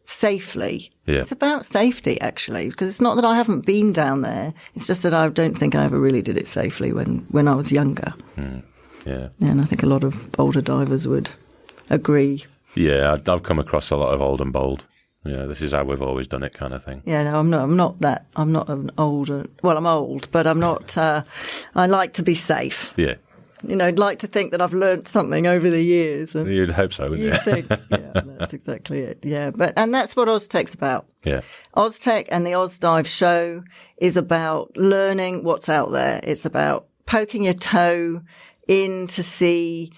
safely. Yeah. It's about safety, actually, because it's not that I haven't been down there. It's just that I don't think I ever really did it safely when I was younger. Yeah. And I think a lot of older divers would agree. Yeah, I've come across a lot of old and bold. This is how we've always done it kind of thing. Yeah, no, I'm not an older, well, I'm old, but I'm not, I like to be safe. Yeah. I'd like to think that I've learnt something over the years. And you'd hope so, wouldn't you? You'd think, that's exactly it. Yeah, and that's what Oztech's about. Yeah. Oztech and the Ozdive show is about learning what's out there. It's about poking your toe in to see,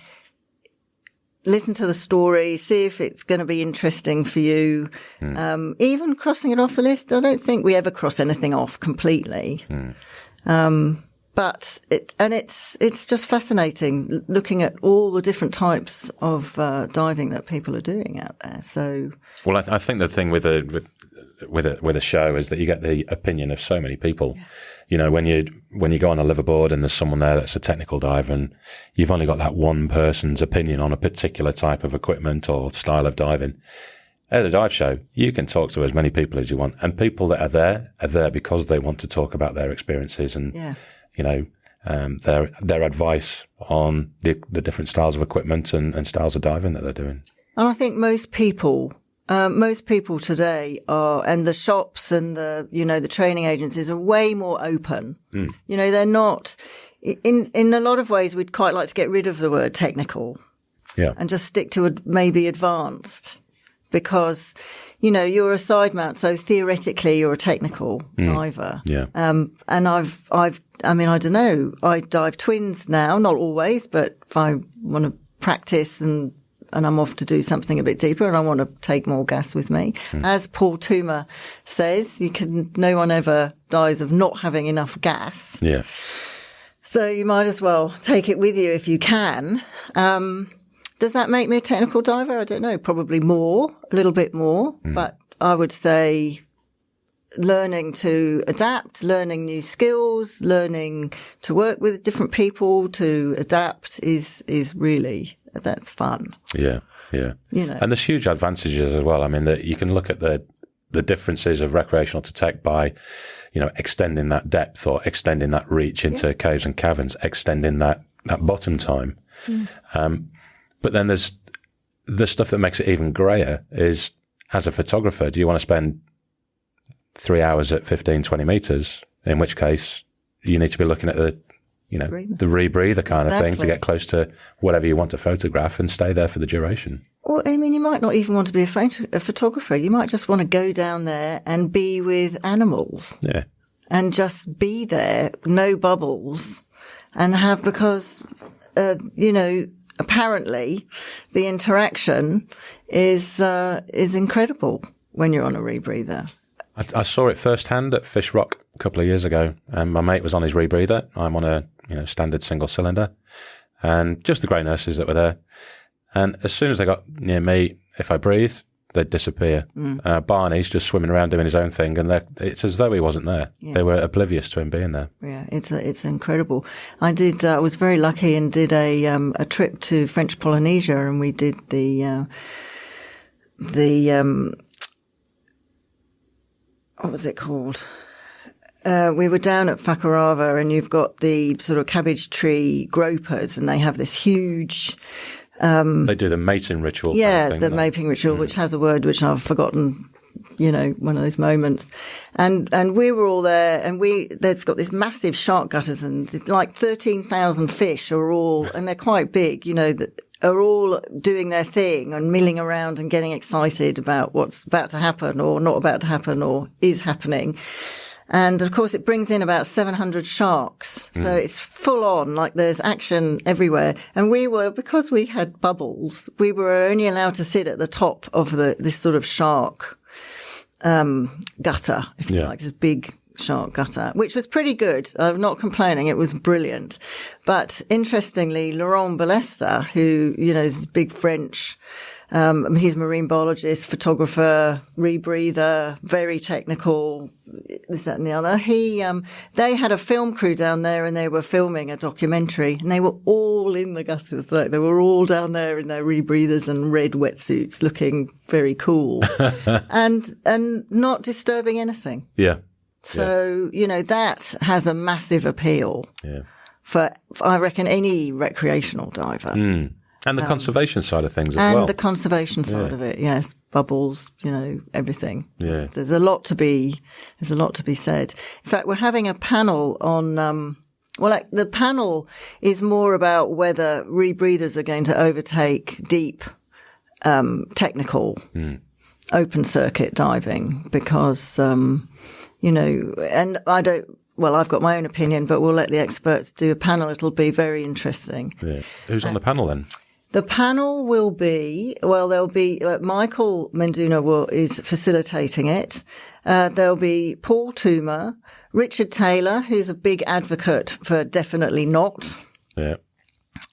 listen to the story, see if it's going to be interesting for you. Even crossing it off the list, I don't think we ever cross anything off completely. But it's just fascinating looking at all the different types of diving that people are doing out there. So, well, I think the thing with a show is that you get the opinion of so many people. Yeah. When you go on a liverboard and there's someone there that's a technical diver, and you've only got that one person's opinion on a particular type of equipment or style of diving. At the dive show, you can talk to as many people as you want, and people that are there because they want to talk about their experiences and. Yeah. Their advice on the different styles of equipment and styles of diving that they're doing. And I think most people today are, and the shops and the training agencies are way more open. They're not, in a lot of ways, we'd quite like to get rid of the word technical. Yeah. And just stick to maybe advanced. Because, you're a side mount, so theoretically you're a technical diver. Yeah. And I don't know, I dive twins now, not always, but if I want to practice and I'm off to do something a bit deeper and I want to take more gas with me. As Paul Toomer says, no one ever dies of not having enough gas. Yeah. So you might as well take it with you if you can. Does that make me a technical diver? I don't know. Probably more, a little bit more. But I would say learning to adapt, learning new skills, learning to work with different people, to adapt is really, that's fun. Yeah, yeah. And there's huge advantages as well. I mean, that you can look at the differences of recreational to tech by, extending that depth or extending that reach into caves and caverns, extending that bottom time. But then there's the stuff that makes it even greyer is, as a photographer, do you want to spend 3 hours at 15, 20 meters? In which case you need to be looking at the rebreather kind of thing to get close to whatever you want to photograph and stay there for the duration. Or, you might not even want to be a photographer. You might just want to go down there and be with animals. Yeah. And just be there, no bubbles, and have, because, apparently the interaction is incredible when you're on a rebreather. I saw it firsthand at Fish Rock a couple of years ago, and my mate was on his rebreather. I'm on a standard single cylinder, and just the grey nurses that were there. And as soon as they got near me, if I breathed, they'd disappear. Barney's just swimming around doing his own thing, and it's as though he wasn't there. Yeah. They were oblivious to him being there. Yeah, it's incredible. I was very lucky and did a trip to French Polynesia, and we did the what was it called? We were down at Fakarava, and you've got the sort of cabbage tree gropers, and they have this huge. They do the mating ritual. Yeah, kind of thing, the mating ritual, which has a word which I've forgotten. One of those moments, and we were all there, and they've got this massive shark gutters, and like 13,000 fish and they're quite big, that are all doing their thing and milling around and getting excited about what's about to happen or not about to happen or is happening. And of course, it brings in about 700 sharks. So it's full on, like there's action everywhere. And because we had bubbles, we were only allowed to sit at the top of this sort of shark gutter, if you like, this big shark gutter, which was pretty good. I'm not complaining. It was brilliant. But interestingly, Laurent Balester, who, is a big French, he's a marine biologist, photographer, rebreather, very technical, this, that and the other. They had a film crew down there, and they were filming a documentary, and they were all in the gutters. Like, they were all down there in their rebreathers and red wetsuits, looking very cool and not disturbing anything. Yeah. So, that has a massive appeal for, I reckon, any recreational diver. And the conservation side of things as well. And the conservation side of it, yes. Bubbles, everything. Yeah. There's a lot to be said. In fact, we're having a panel on, the panel is more about whether rebreathers are going to overtake deep, technical, open circuit diving, because, and I don't, I've got my own opinion, but we'll let the experts do a panel. It'll be very interesting. Yeah. Who's on the panel then? The panel will be, there'll be, Michael Menduna is facilitating it. There'll be Paul Toomer, Richard Taylor, who's a big advocate for definitely not. Yeah.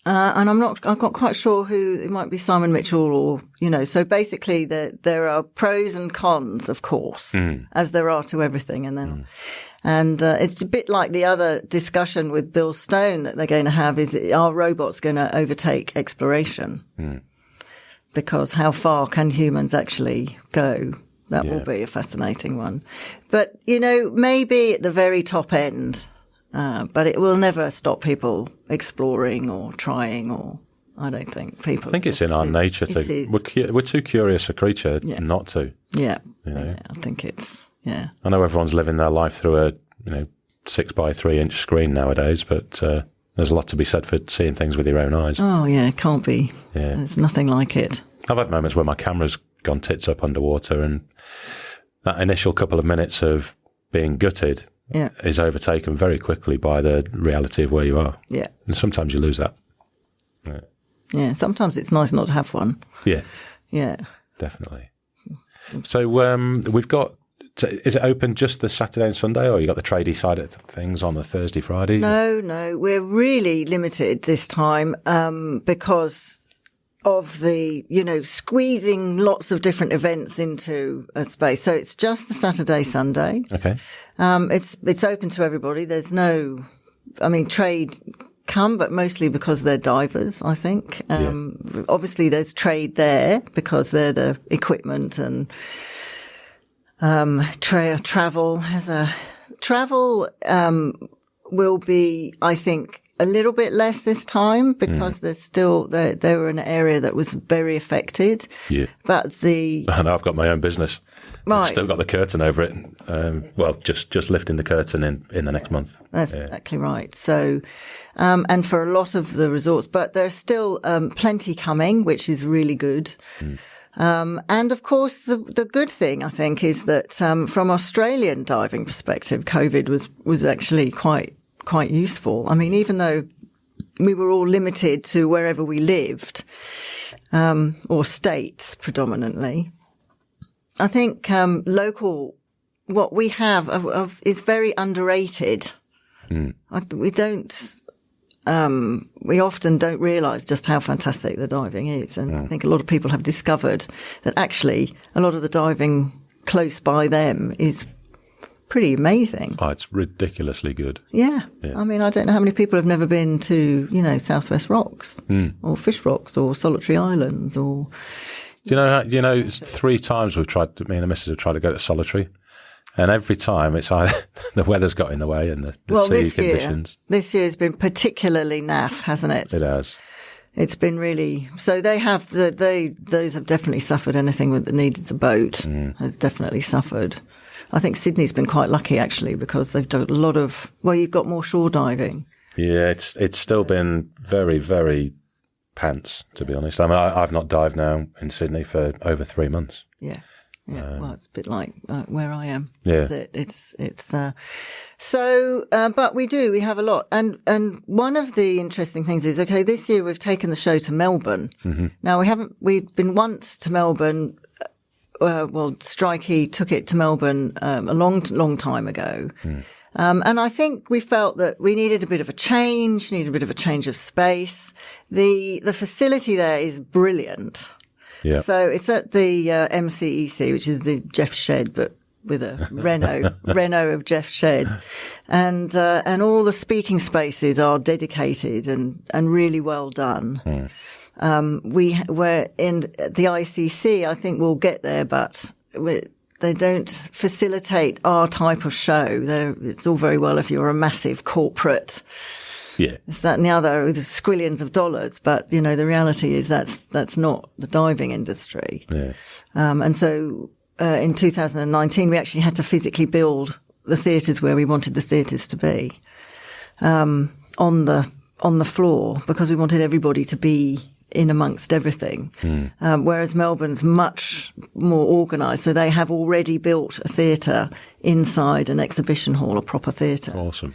And I'm not quite sure who, it might be Simon Mitchell or, so basically there are pros and cons, of course, as there are to everything. And it's a bit like the other discussion with Bill Stone that they're going to have is, are robots going to overtake exploration? Because how far can humans actually go? That will be a fascinating one. But, maybe at the very top end, but it will never stop people exploring or trying, or I don't think people. I think it's in our nature to. We're too curious a creature not to. Yeah. I think it's. Yeah. I know everyone's living their life through a 6x3 inch screen nowadays, but there's a lot to be said for seeing things with your own eyes. Oh yeah, it can't be. Yeah. There's nothing like it. I've had moments where my camera's gone tits up underwater, and that initial couple of minutes of being gutted is overtaken very quickly by the reality of where you are. Yeah. And sometimes you lose that. Yeah, sometimes it's nice not to have one. Yeah. Yeah. Definitely. So we've got, is it open just the Saturday and Sunday, or you got the tradie side of things on the Thursday, Friday? No, we're really limited this time because of the, squeezing lots of different events into a space. So it's just the Saturday, Sunday. Okay. It's open to everybody. There's no, trade come, but mostly because they're divers, I think. Obviously there's trade there because they're the equipment, and travel will be, I think, a little bit less this time because there's still, they were an area that was very affected. Yeah. But I've got my own business. Right. I've still got the curtain over it. Just lifting the curtain in the next month. That's exactly right. So, and for a lot of the resorts, but there's still plenty coming, which is really good. And of course, the good thing, I think, is that from Australian diving perspective, COVID was actually quite useful. Even though we were all limited to wherever we lived, or states predominantly, I think local, what we have is very underrated. We often don't realise just how fantastic the diving is. And I think a lot of people have discovered that actually a lot of the diving close by them is pretty amazing. Oh, it's ridiculously good. Yeah. I don't know how many people have never been to, Southwest Rocks or Fish Rocks or Solitary Islands or... Do you know, it's 3 times me and the missus have tried to go to Solitary. And every time it's either the weather's got in the way and the sea conditions. This year's been particularly naff, hasn't it? It has. It's been really, so those have definitely suffered. Anything that needed a boat has definitely suffered. I think Sydney's been quite lucky actually because they've done a lot of, you've got more shore diving. Yeah, it's still been very, very pants, to be honest. I've not dived now in Sydney for over 3 months. Yeah. Yeah, it's a bit like where I am. Yeah, but we have a lot, and one of the interesting things is this year we've taken the show to Melbourne. Mm-hmm. Now we've been once to Melbourne. Strikey took it to Melbourne a long time ago, and I think we felt that we needed a bit of a change, of space. The facility there is brilliant. Yeah. So it's at the MCEC, which is the Jeff Shed, but with a Renault of Jeff Shed, and all the speaking spaces are dedicated and really well done. We were in the ICC. I think we'll get there, but they don't facilitate our type of show. It's all very well if you're a massive corporate. Yeah. It's that and the other with squillions of dollars. But, the reality is that's not the diving industry. Yeah. And so in 2019, we actually had to physically build the theatres where we wanted the theatres to be on the floor because we wanted everybody to be in amongst everything. Whereas Melbourne's much more organised. So they have already built a theatre inside an exhibition hall, a proper theatre. Awesome.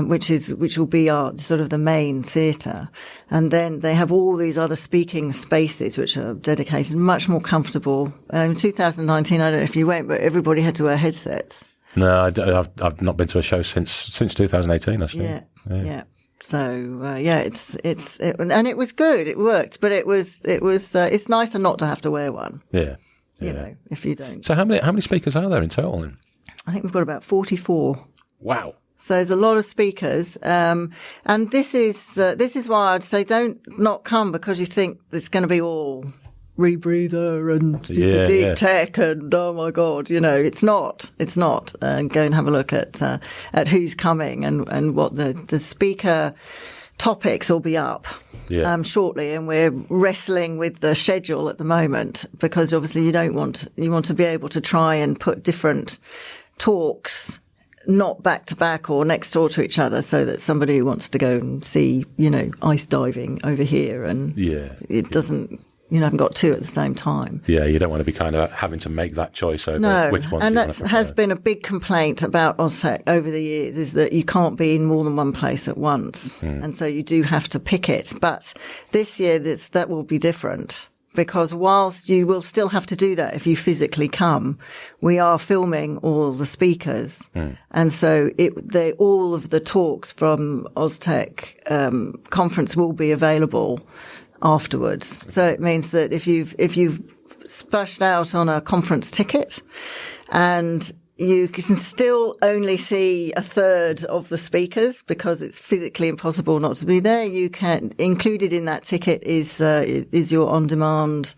Which will be our sort of the main theatre. And then they have all these other speaking spaces which are dedicated, much more comfortable. In 2019, I don't know if you went, but everybody had to wear headsets. No, I've not been to a show since 2018, actually. Yeah. So, and it was good. It worked, but it's nicer not to have to wear one. Yeah. If you don't. So how many speakers are there in total then? I think we've got about 44. Wow. So there's a lot of speakers, and this is why I'd say don't not come because you think it's going to be all rebreather and super deep tech and oh my god, it's not. And go and have a look at who's coming and what the speaker topics will be up shortly, and we're wrestling with the schedule at the moment because obviously you want to be able to try and put different talks not back to back or next door to each other so that somebody who wants to go and see, ice diving over here and it doesn't haven't got two at the same time. Yeah, you don't want to be kind of having to make that choice over which one. And that has been a big complaint about Oztech over the years, is that you can't be in more than one place at once. And so you do have to pick it. But this year, that will be different, because whilst you will still have to do that if you physically come, we are filming all the speakers. And so all of the talks from Oztech conference will be available afterwards. So it means that if you've splashed out on a conference ticket and you can still only see a third of the speakers because it's physically impossible not to be there, you can, included in that ticket is your on-demand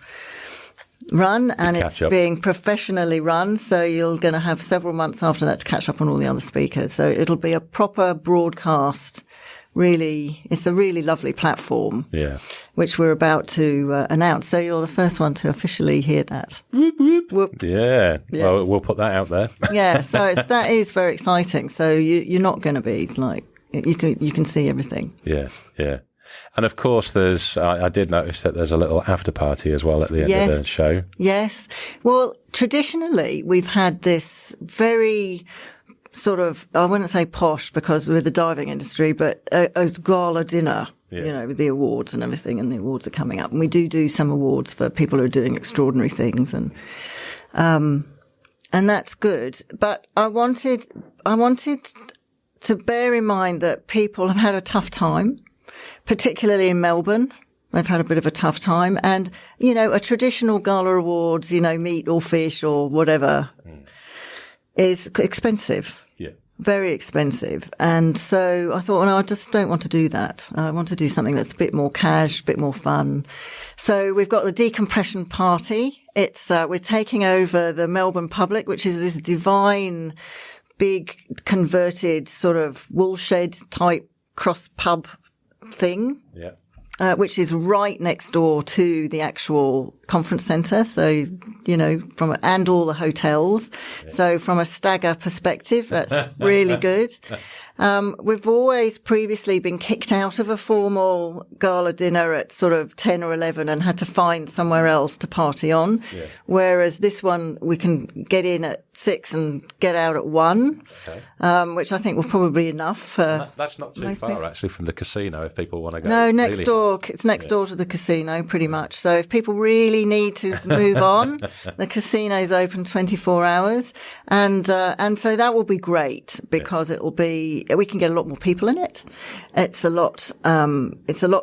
run, and it's being professionally run. So you're going to have several months after that to catch up on all the other speakers. So it'll be a proper broadcast. Really, it's a really lovely platform, which we're about to announce. So you're the first one to officially hear that. Whoop, whoop. Whoop. Yeah, yes. Well, we'll put that out there. Yeah, so that is very exciting. So you're not going to be like, you can see everything. Yeah, yeah. And of course, I did notice that there's a little after party as well at the end of the show. Yes. Well, traditionally, we've had this very sort of, I wouldn't say posh because we're the diving industry, but a gala dinner, with the awards and everything, and the awards are coming up. And we do some awards for people who are doing extraordinary things, and that's good. But I wanted to bear in mind that people have had a tough time, particularly in Melbourne. They've had a bit of a tough time. And, a traditional gala awards, meat or fish or whatever, is expensive. Yeah. Very expensive. And so I thought, I just don't want to do that. I want to do something that's a bit more cash, a bit more fun. So we've got the decompression party. We're taking over the Melbourne Public, which is this divine, big, converted sort of woolshed type cross pub thing. Yeah. Which is right next door to the actual conference centre. So, and all the hotels. Yeah. So from a stagger perspective, that's really good. We've always previously been kicked out of a formal gala dinner at sort of 10 or 11 and had to find somewhere else to party on. Yeah. Whereas this one, we can get in at 6 and get out at 1, which I think will probably be enough. That's not too far, people. Actually, from the casino if people want to go. No, next door. It's next door to the casino, pretty much. So if people really need to move on, the casino's open 24 hours. And so that will be great because it'll be, we can get a lot more people in it. It's a lot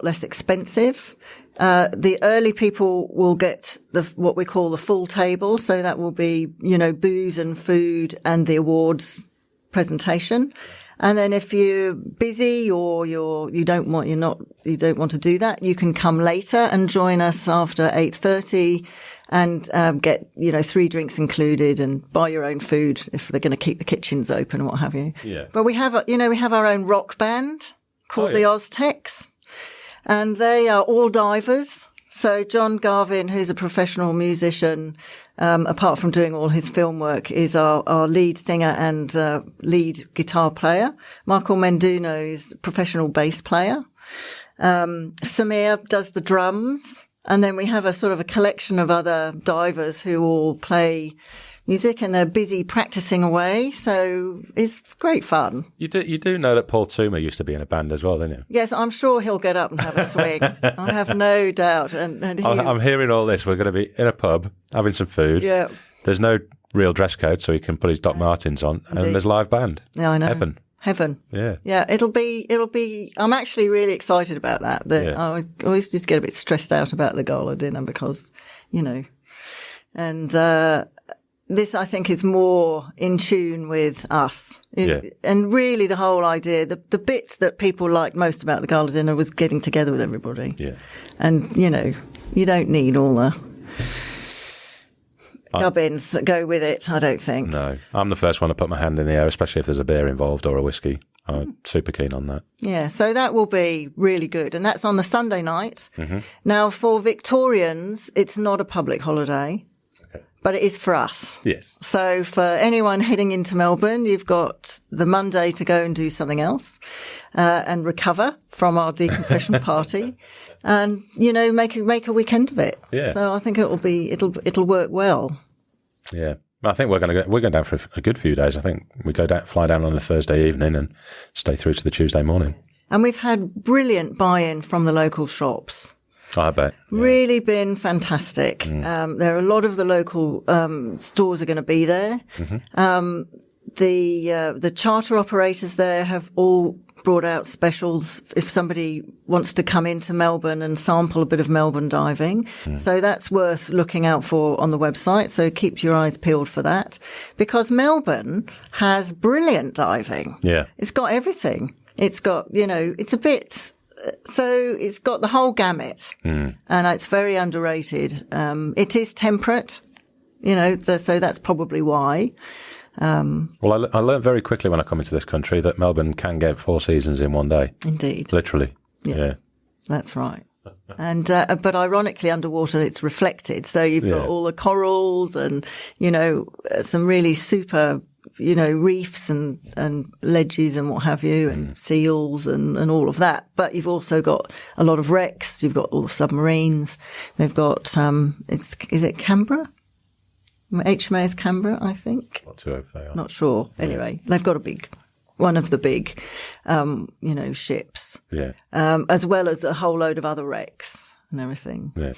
less expensive. The early people will get what we call the full table. So that will be, booze and food and the awards presentation. And then if you're busy or you don't want to do that, you can come later and join us after 8:30 and get 3 drinks included and buy your own food if they're going to keep the kitchens open and what have you. Yeah. But we have our own rock band called the Oztechs, and they are all divers. So John Garvin, who's a professional musician, apart from doing all his film work, is our lead singer and lead guitar player. Michael Menduno is a professional bass player. Samir does the drums. And then we have a sort of a collection of other divers who all play music, and they're busy practicing away. So it's great fun. You do know that Paul Toomer used to be in a band as well, don't you? Yes, I'm sure he'll get up and have a swing. I have no doubt. And I'm hearing all this. We're going to be in a pub having some food. Yeah. There's no real dress code, so he can put his Doc Martens on, and there's live band. Yeah, I know. Heaven. Yeah. Yeah, it'll be, I'm actually really excited about that. I always just get a bit stressed out about the gala dinner because, and this I think is more in tune with us. And really the whole idea, the bit that people liked most about the gala dinner was getting together with everybody. Yeah. And, you don't need all the gubbins that go with it, I don't think. No. I'm the first one to put my hand in the air, especially if there's a beer involved or a whiskey. I'm super keen on that. Yeah, so that will be really good. And that's on the Sunday night. Mm-hmm. Now, for Victorians, it's not a public holiday. Okay. but it is for us. Yes. So for anyone heading into Melbourne, you've got the Monday to go and do something else and recover from our decompression party, and make a weekend of it. Yeah. So I think it'll work well. Yeah. I think we're going down for a good few days. I think we fly down on a Thursday evening and stay through to the Tuesday morning. And we've had brilliant buy-in from the local shops. I bet. Yeah. Really been fantastic. There are a lot of the local stores are going to be there. Mm-hmm. The charter operators there have all brought out specials if somebody wants to come into Melbourne and sample a bit of Melbourne diving. So that's worth looking out for on the website. So keep your eyes peeled for that, because Melbourne has brilliant diving. Yeah. It's got everything. It's got, it's a bit, so it's got the whole gamut, and it's very underrated. It is temperate, so that's probably why. Well, I learned very quickly when I come into this country that Melbourne can get 4 seasons in one day. Indeed. Literally. Yeah. That's right. And, but ironically underwater it's reflected. So you've got all the corals and, some really super, reefs and ledges and what have you, and seals and all of that. But you've also got a lot of wrecks. You've got all the submarines. They've got, is it Canberra? HMAS Canberra, I think. Not too over. Not sure. Anyway, they've got one of the big, ships. Yeah. As well as a whole load of other wrecks and everything. Yeah.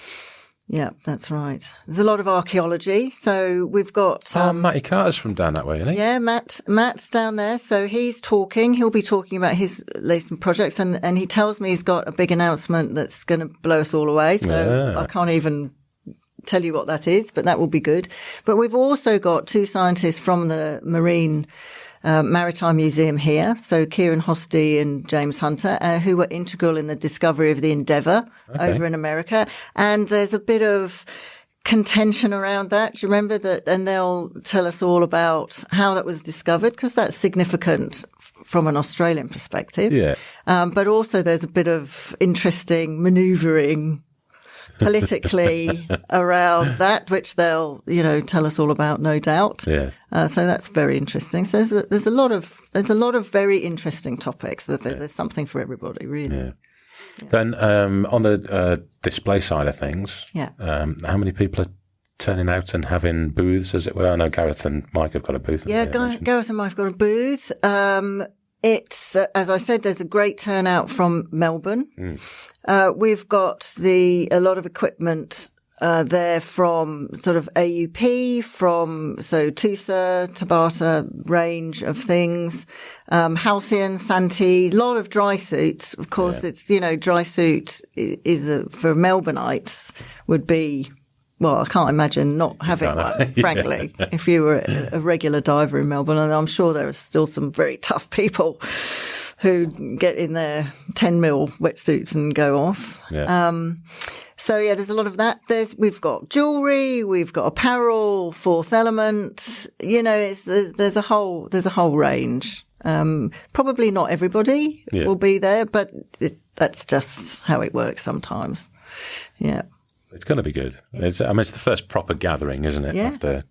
Yeah, that's right. There's a lot of archaeology. So we've got... Matty Carter's from down that way, isn't he? Yeah, Matt's down there. So he'll be talking about his latest projects, and he tells me he's got a big announcement that's going to blow us all away. So I can't even tell you what that is, but that will be good. But we've also got 2 scientists from the Maritime Museum here, so Kieran Hosty and James Hunter, who were integral in the discovery of the Endeavour over in America. And there's a bit of contention around that. Do you remember that? And they'll tell us all about how that was discovered, because that's significant from an Australian perspective. Yeah. But also there's a bit of interesting manoeuvring politically around that, which they'll, tell us all about, no doubt. Yeah. So that's very interesting. So there's a lot of very interesting topics. There's something for everybody, really. Yeah. Then on the display side of things, how many people are turning out and having booths, as it were? I know Gareth and Mike have got a booth. Yeah, Gareth and Mike have got a booth. It's, as I said, there's a great turnout from Melbourne. We've got a lot of equipment there from sort of AUP, so Tusa, Tabata range of things, Halcyon, Santee, a lot of dry suits. Of course, it's, dry suit is for Melbourneites would be, well, I can't imagine not having one, frankly, if you were a regular diver in Melbourne. And I'm sure there are still some very tough people who get in their 10 mil wetsuits and go off. Yeah. So there's a lot of that. We've got jewellery, we've got apparel, Fourth Element. There's a whole range. Probably not everybody will be there, but that's just how it works sometimes. Yeah. It's going to be good. It's the first proper gathering, isn't it? Yeah. After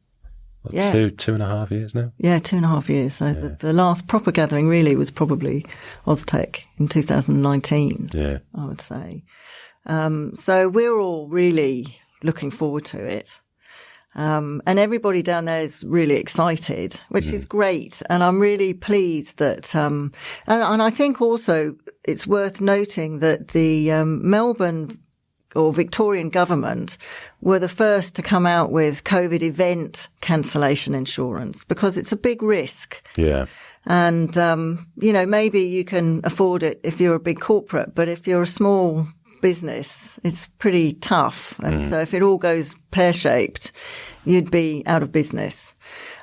2.5 years now? Yeah, 2.5 years. So the last proper gathering really was probably Oztech in 2019, I would say. So we're all really looking forward to it. And everybody down there is really excited, which is great. And I'm really pleased that, and I think also it's worth noting that the Melbourne or Victorian government were the first to come out with COVID event cancellation insurance, because it's a big risk. Yeah. And, maybe you can afford it if you're a big corporate, but if you're a small business, it's pretty tough. And so if it all goes pear-shaped, you'd be out of business.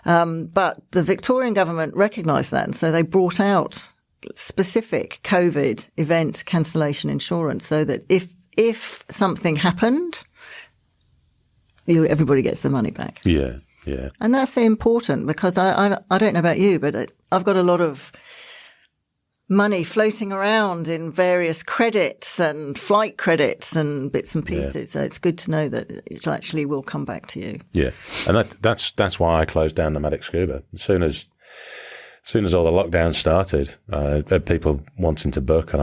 But the Victorian government recognised that, and so they brought out specific COVID event cancellation insurance, so that if something happened, everybody gets their money back. Yeah, yeah. And that's important, because I don't know about you, but I've got a lot of money floating around in various credits and flight credits and bits and pieces. Yeah. So it's good to know that it actually will come back to you. Yeah, and that's why I closed down Nomadic Scuba as soon as all the lockdown started. People wanting to book, and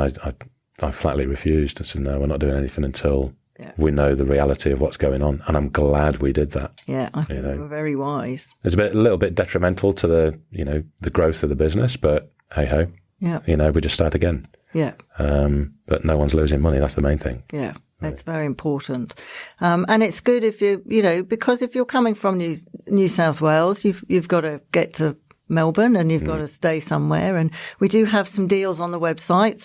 I flatly refused. I said, no, we're not doing anything until we know the reality of what's going on. And I'm glad we did that. Yeah, I think we were very wise. It's a little bit detrimental to the growth of the business, but hey ho. Yeah. We just start again. Yeah. But no one's losing money. That's the main thing. Yeah. It's very important. And it's good if because if you're coming from New South Wales, you've got to get to Melbourne and you've got to stay somewhere. And we do have some deals on the website.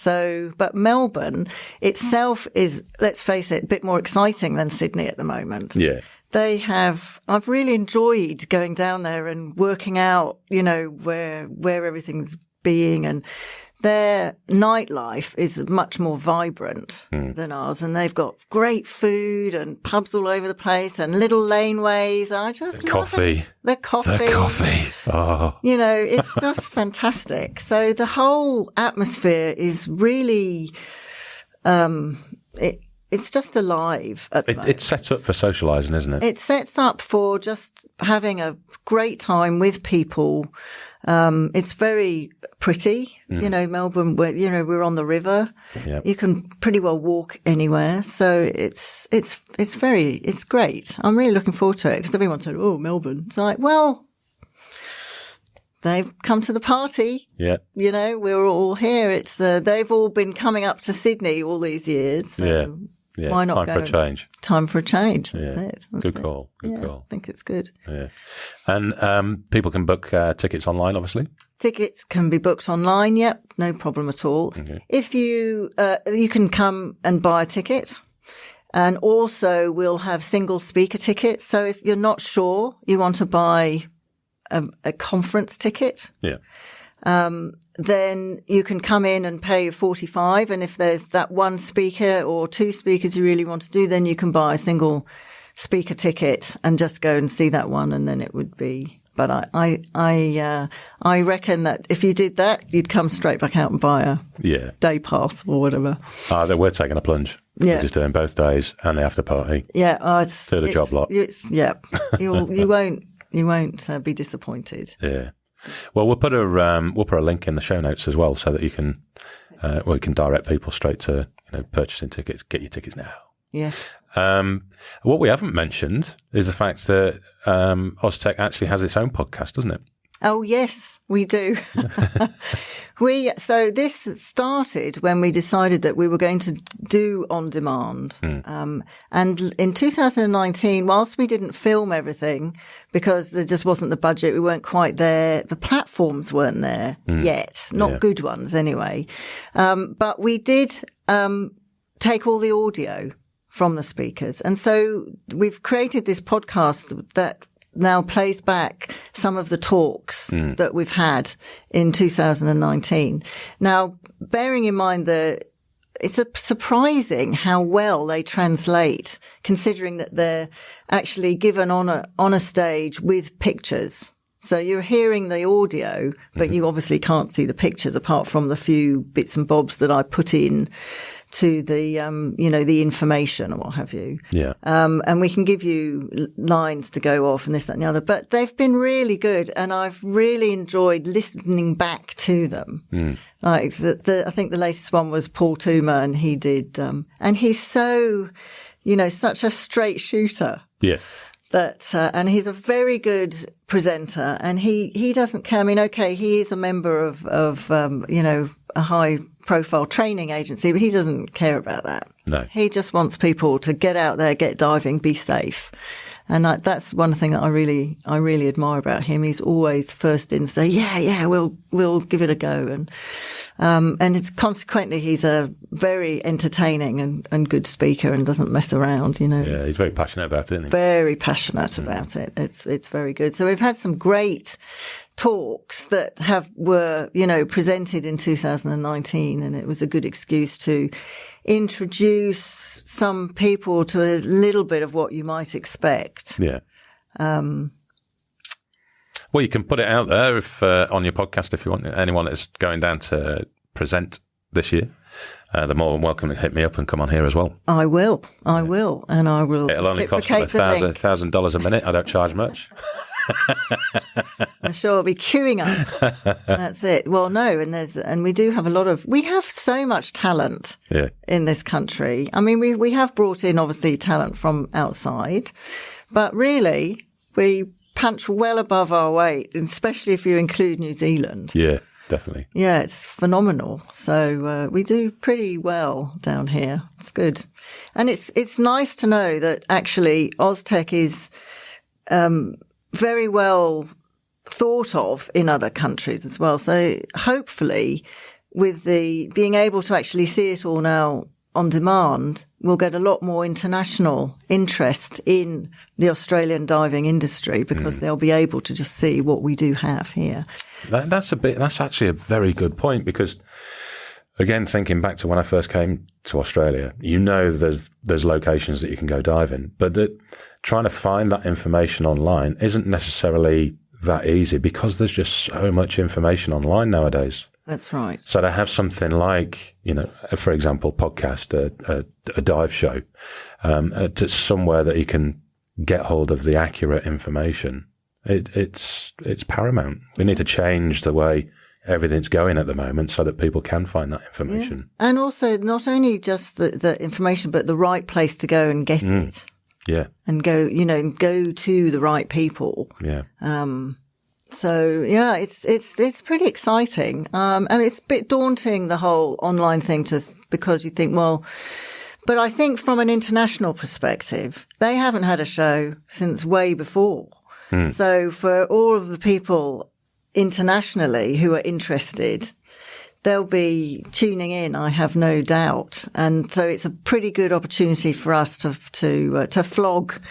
But Melbourne itself is, let's face it, a bit more exciting than Sydney at the moment. Yeah. I've really enjoyed going down there and working out, where everything's being, and their nightlife is much more vibrant than ours, and they've got great food and pubs all over the place and little laneways. I just love coffee. It. The coffee. Oh. It's just fantastic. So the whole atmosphere is really, it's just alive at the moment. It's set up for socialising, isn't it? It sets up for just having a great time with people. It's very pretty, Melbourne, we're on the river. Yep. You can pretty well walk anywhere. So it's great. I'm really looking forward to it because everyone said, oh, Melbourne. It's like, well, they've come to the party. Yeah. We're all here. They've all been coming up to Sydney all these years. So yeah. Why not Time for a change. Time for a change. That's it. Good call. Good call. I think it's good. Yeah. And people can book tickets online, obviously. Tickets can be booked online. Yep. No problem at all. Okay. If you can come and buy a ticket. And also we'll have single speaker tickets. So if you're not sure you want to buy a conference ticket. Yeah. Then you can come in and pay $45. And if there's that one speaker or two speakers you really want to do, then you can buy a single speaker ticket and just go and see that one. And then it would be, but I reckon that if you did that, you'd come straight back out and buy a day pass or whatever. We're taking a plunge. Yeah. We're just doing both days and the after party. Yeah. Do the job lot. You won't be disappointed. Yeah. Well, we'll put a link in the show notes as well, so that you can direct people straight to purchasing tickets. Get your tickets now. Yes. What we haven't mentioned is the fact that Oztech actually has its own podcast, doesn't it? Oh yes, we do. So this started when we decided that we were going to do on demand. And in 2019, whilst we didn't film everything because there just wasn't the budget, we weren't quite there. The platforms weren't there yet, not good ones anyway. But we did take all the audio from the speakers. And so we've created this podcast that now plays back some of the talks that we've had in 2019. Now, bearing in mind that it's surprising how well they translate, considering that they're actually given on a stage with pictures. So you're hearing the audio, but you obviously can't see the pictures apart from the few bits and bobs that I put in to the, the information or what have you. Yeah. And we can give you lines to go off and this, that and the other, but they've been really good. And I've really enjoyed listening back to them. Like I think the latest one was Paul Toomer, and he did, and he's so, such a straight shooter. Yeah. And he's a very good presenter, and he doesn't care. I mean, okay, he is a member of a high profile training agency, but he doesn't care about that. No. He just wants people to get out there, get diving, be safe. And that's one thing that I really admire about him. He's always first in to say, we'll give it a go. And it's consequently, he's a very entertaining and good speaker and doesn't mess around, Yeah, he's very passionate about it, isn't he? Very passionate about it. It's very good. So we've had some great talks that were presented in 2019, and it was a good excuse to introduce some people to a little bit of what you might expect. Yeah. Well, you can put it out there if on your podcast if you want anyone that's going down to present this year, they're more than welcome to hit me up and come on here as well. I will, and I will. It'll only cost them $1,000 a minute. I don't charge much. I'm sure I'll be queuing up. That's it. Well, no, and we do have we have so much talent in this country. I mean, we have brought in obviously talent from outside, but really we punch well above our weight, especially if you include New Zealand. Yeah, definitely. Yeah, it's phenomenal. So we do pretty well down here. It's good. And it's nice to know that actually Oztech is very well thought of in other countries as well. So hopefully with the being able to actually see it all now on demand, we'll get a lot more international interest in the Australian diving industry because they'll be able to just see what we do have here. That's actually a very good point because, again, thinking back to when I first came to Australia, there's locations that you can go diving, but trying to find that information online isn't necessarily that easy because there's just so much information online nowadays. That's right. So to have something like, for example, podcast, a dive show, to somewhere that you can get hold of the accurate information, it's paramount. We need to change the way everything's going at the moment so that people can find that information. Yeah. And also not only just the information, but the right place to go and get it. Yeah. And go to the right people. Yeah. So yeah, it's pretty exciting. And it's a bit daunting, the whole online thing because you think, well, but I think from an international perspective, they haven't had a show since way before. So for all of the people internationally who are interested, they'll be tuning in, I have no doubt. And so it's a pretty good opportunity for us to flog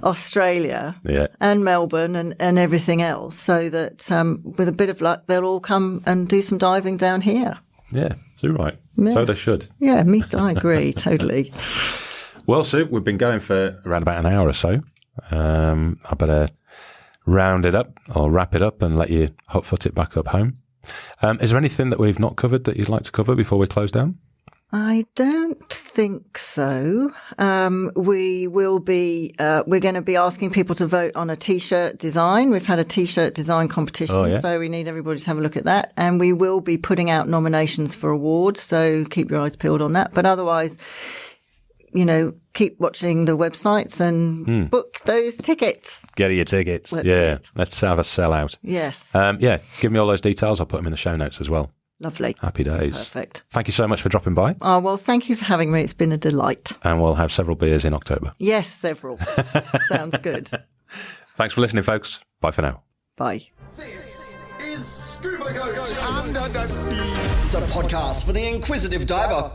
Australia and Melbourne and everything else so that with a bit of luck, they'll all come and do some diving down here. Yeah, too right. Yeah. So they should. Yeah, I agree, totally. Well, Sue, we've been going for around about an hour or so. I better round it up or wrap it up and let you hot-foot it back up home. Is there anything that we've not covered that you'd like to cover before we close down? I don't think so. We're going to be asking people to vote on a T-shirt design. We've had a T-shirt design competition, so we need everybody to have a look at that. And we will be putting out nominations for awards, so keep your eyes peeled on that. But otherwise, keep watching the websites and book those tickets. Get your tickets. Let's have a sellout. Yes. Give me all those details. I'll put them in the show notes as well. Lovely. Happy days. Perfect. Thank you so much for dropping by. Oh, well, thank you for having me. It's been a delight. And we'll have several beers in October. Yes, several. Sounds good. Thanks for listening, folks. Bye for now. Bye. This is Scuba Goat Under the Sea, the podcast for the inquisitive diver.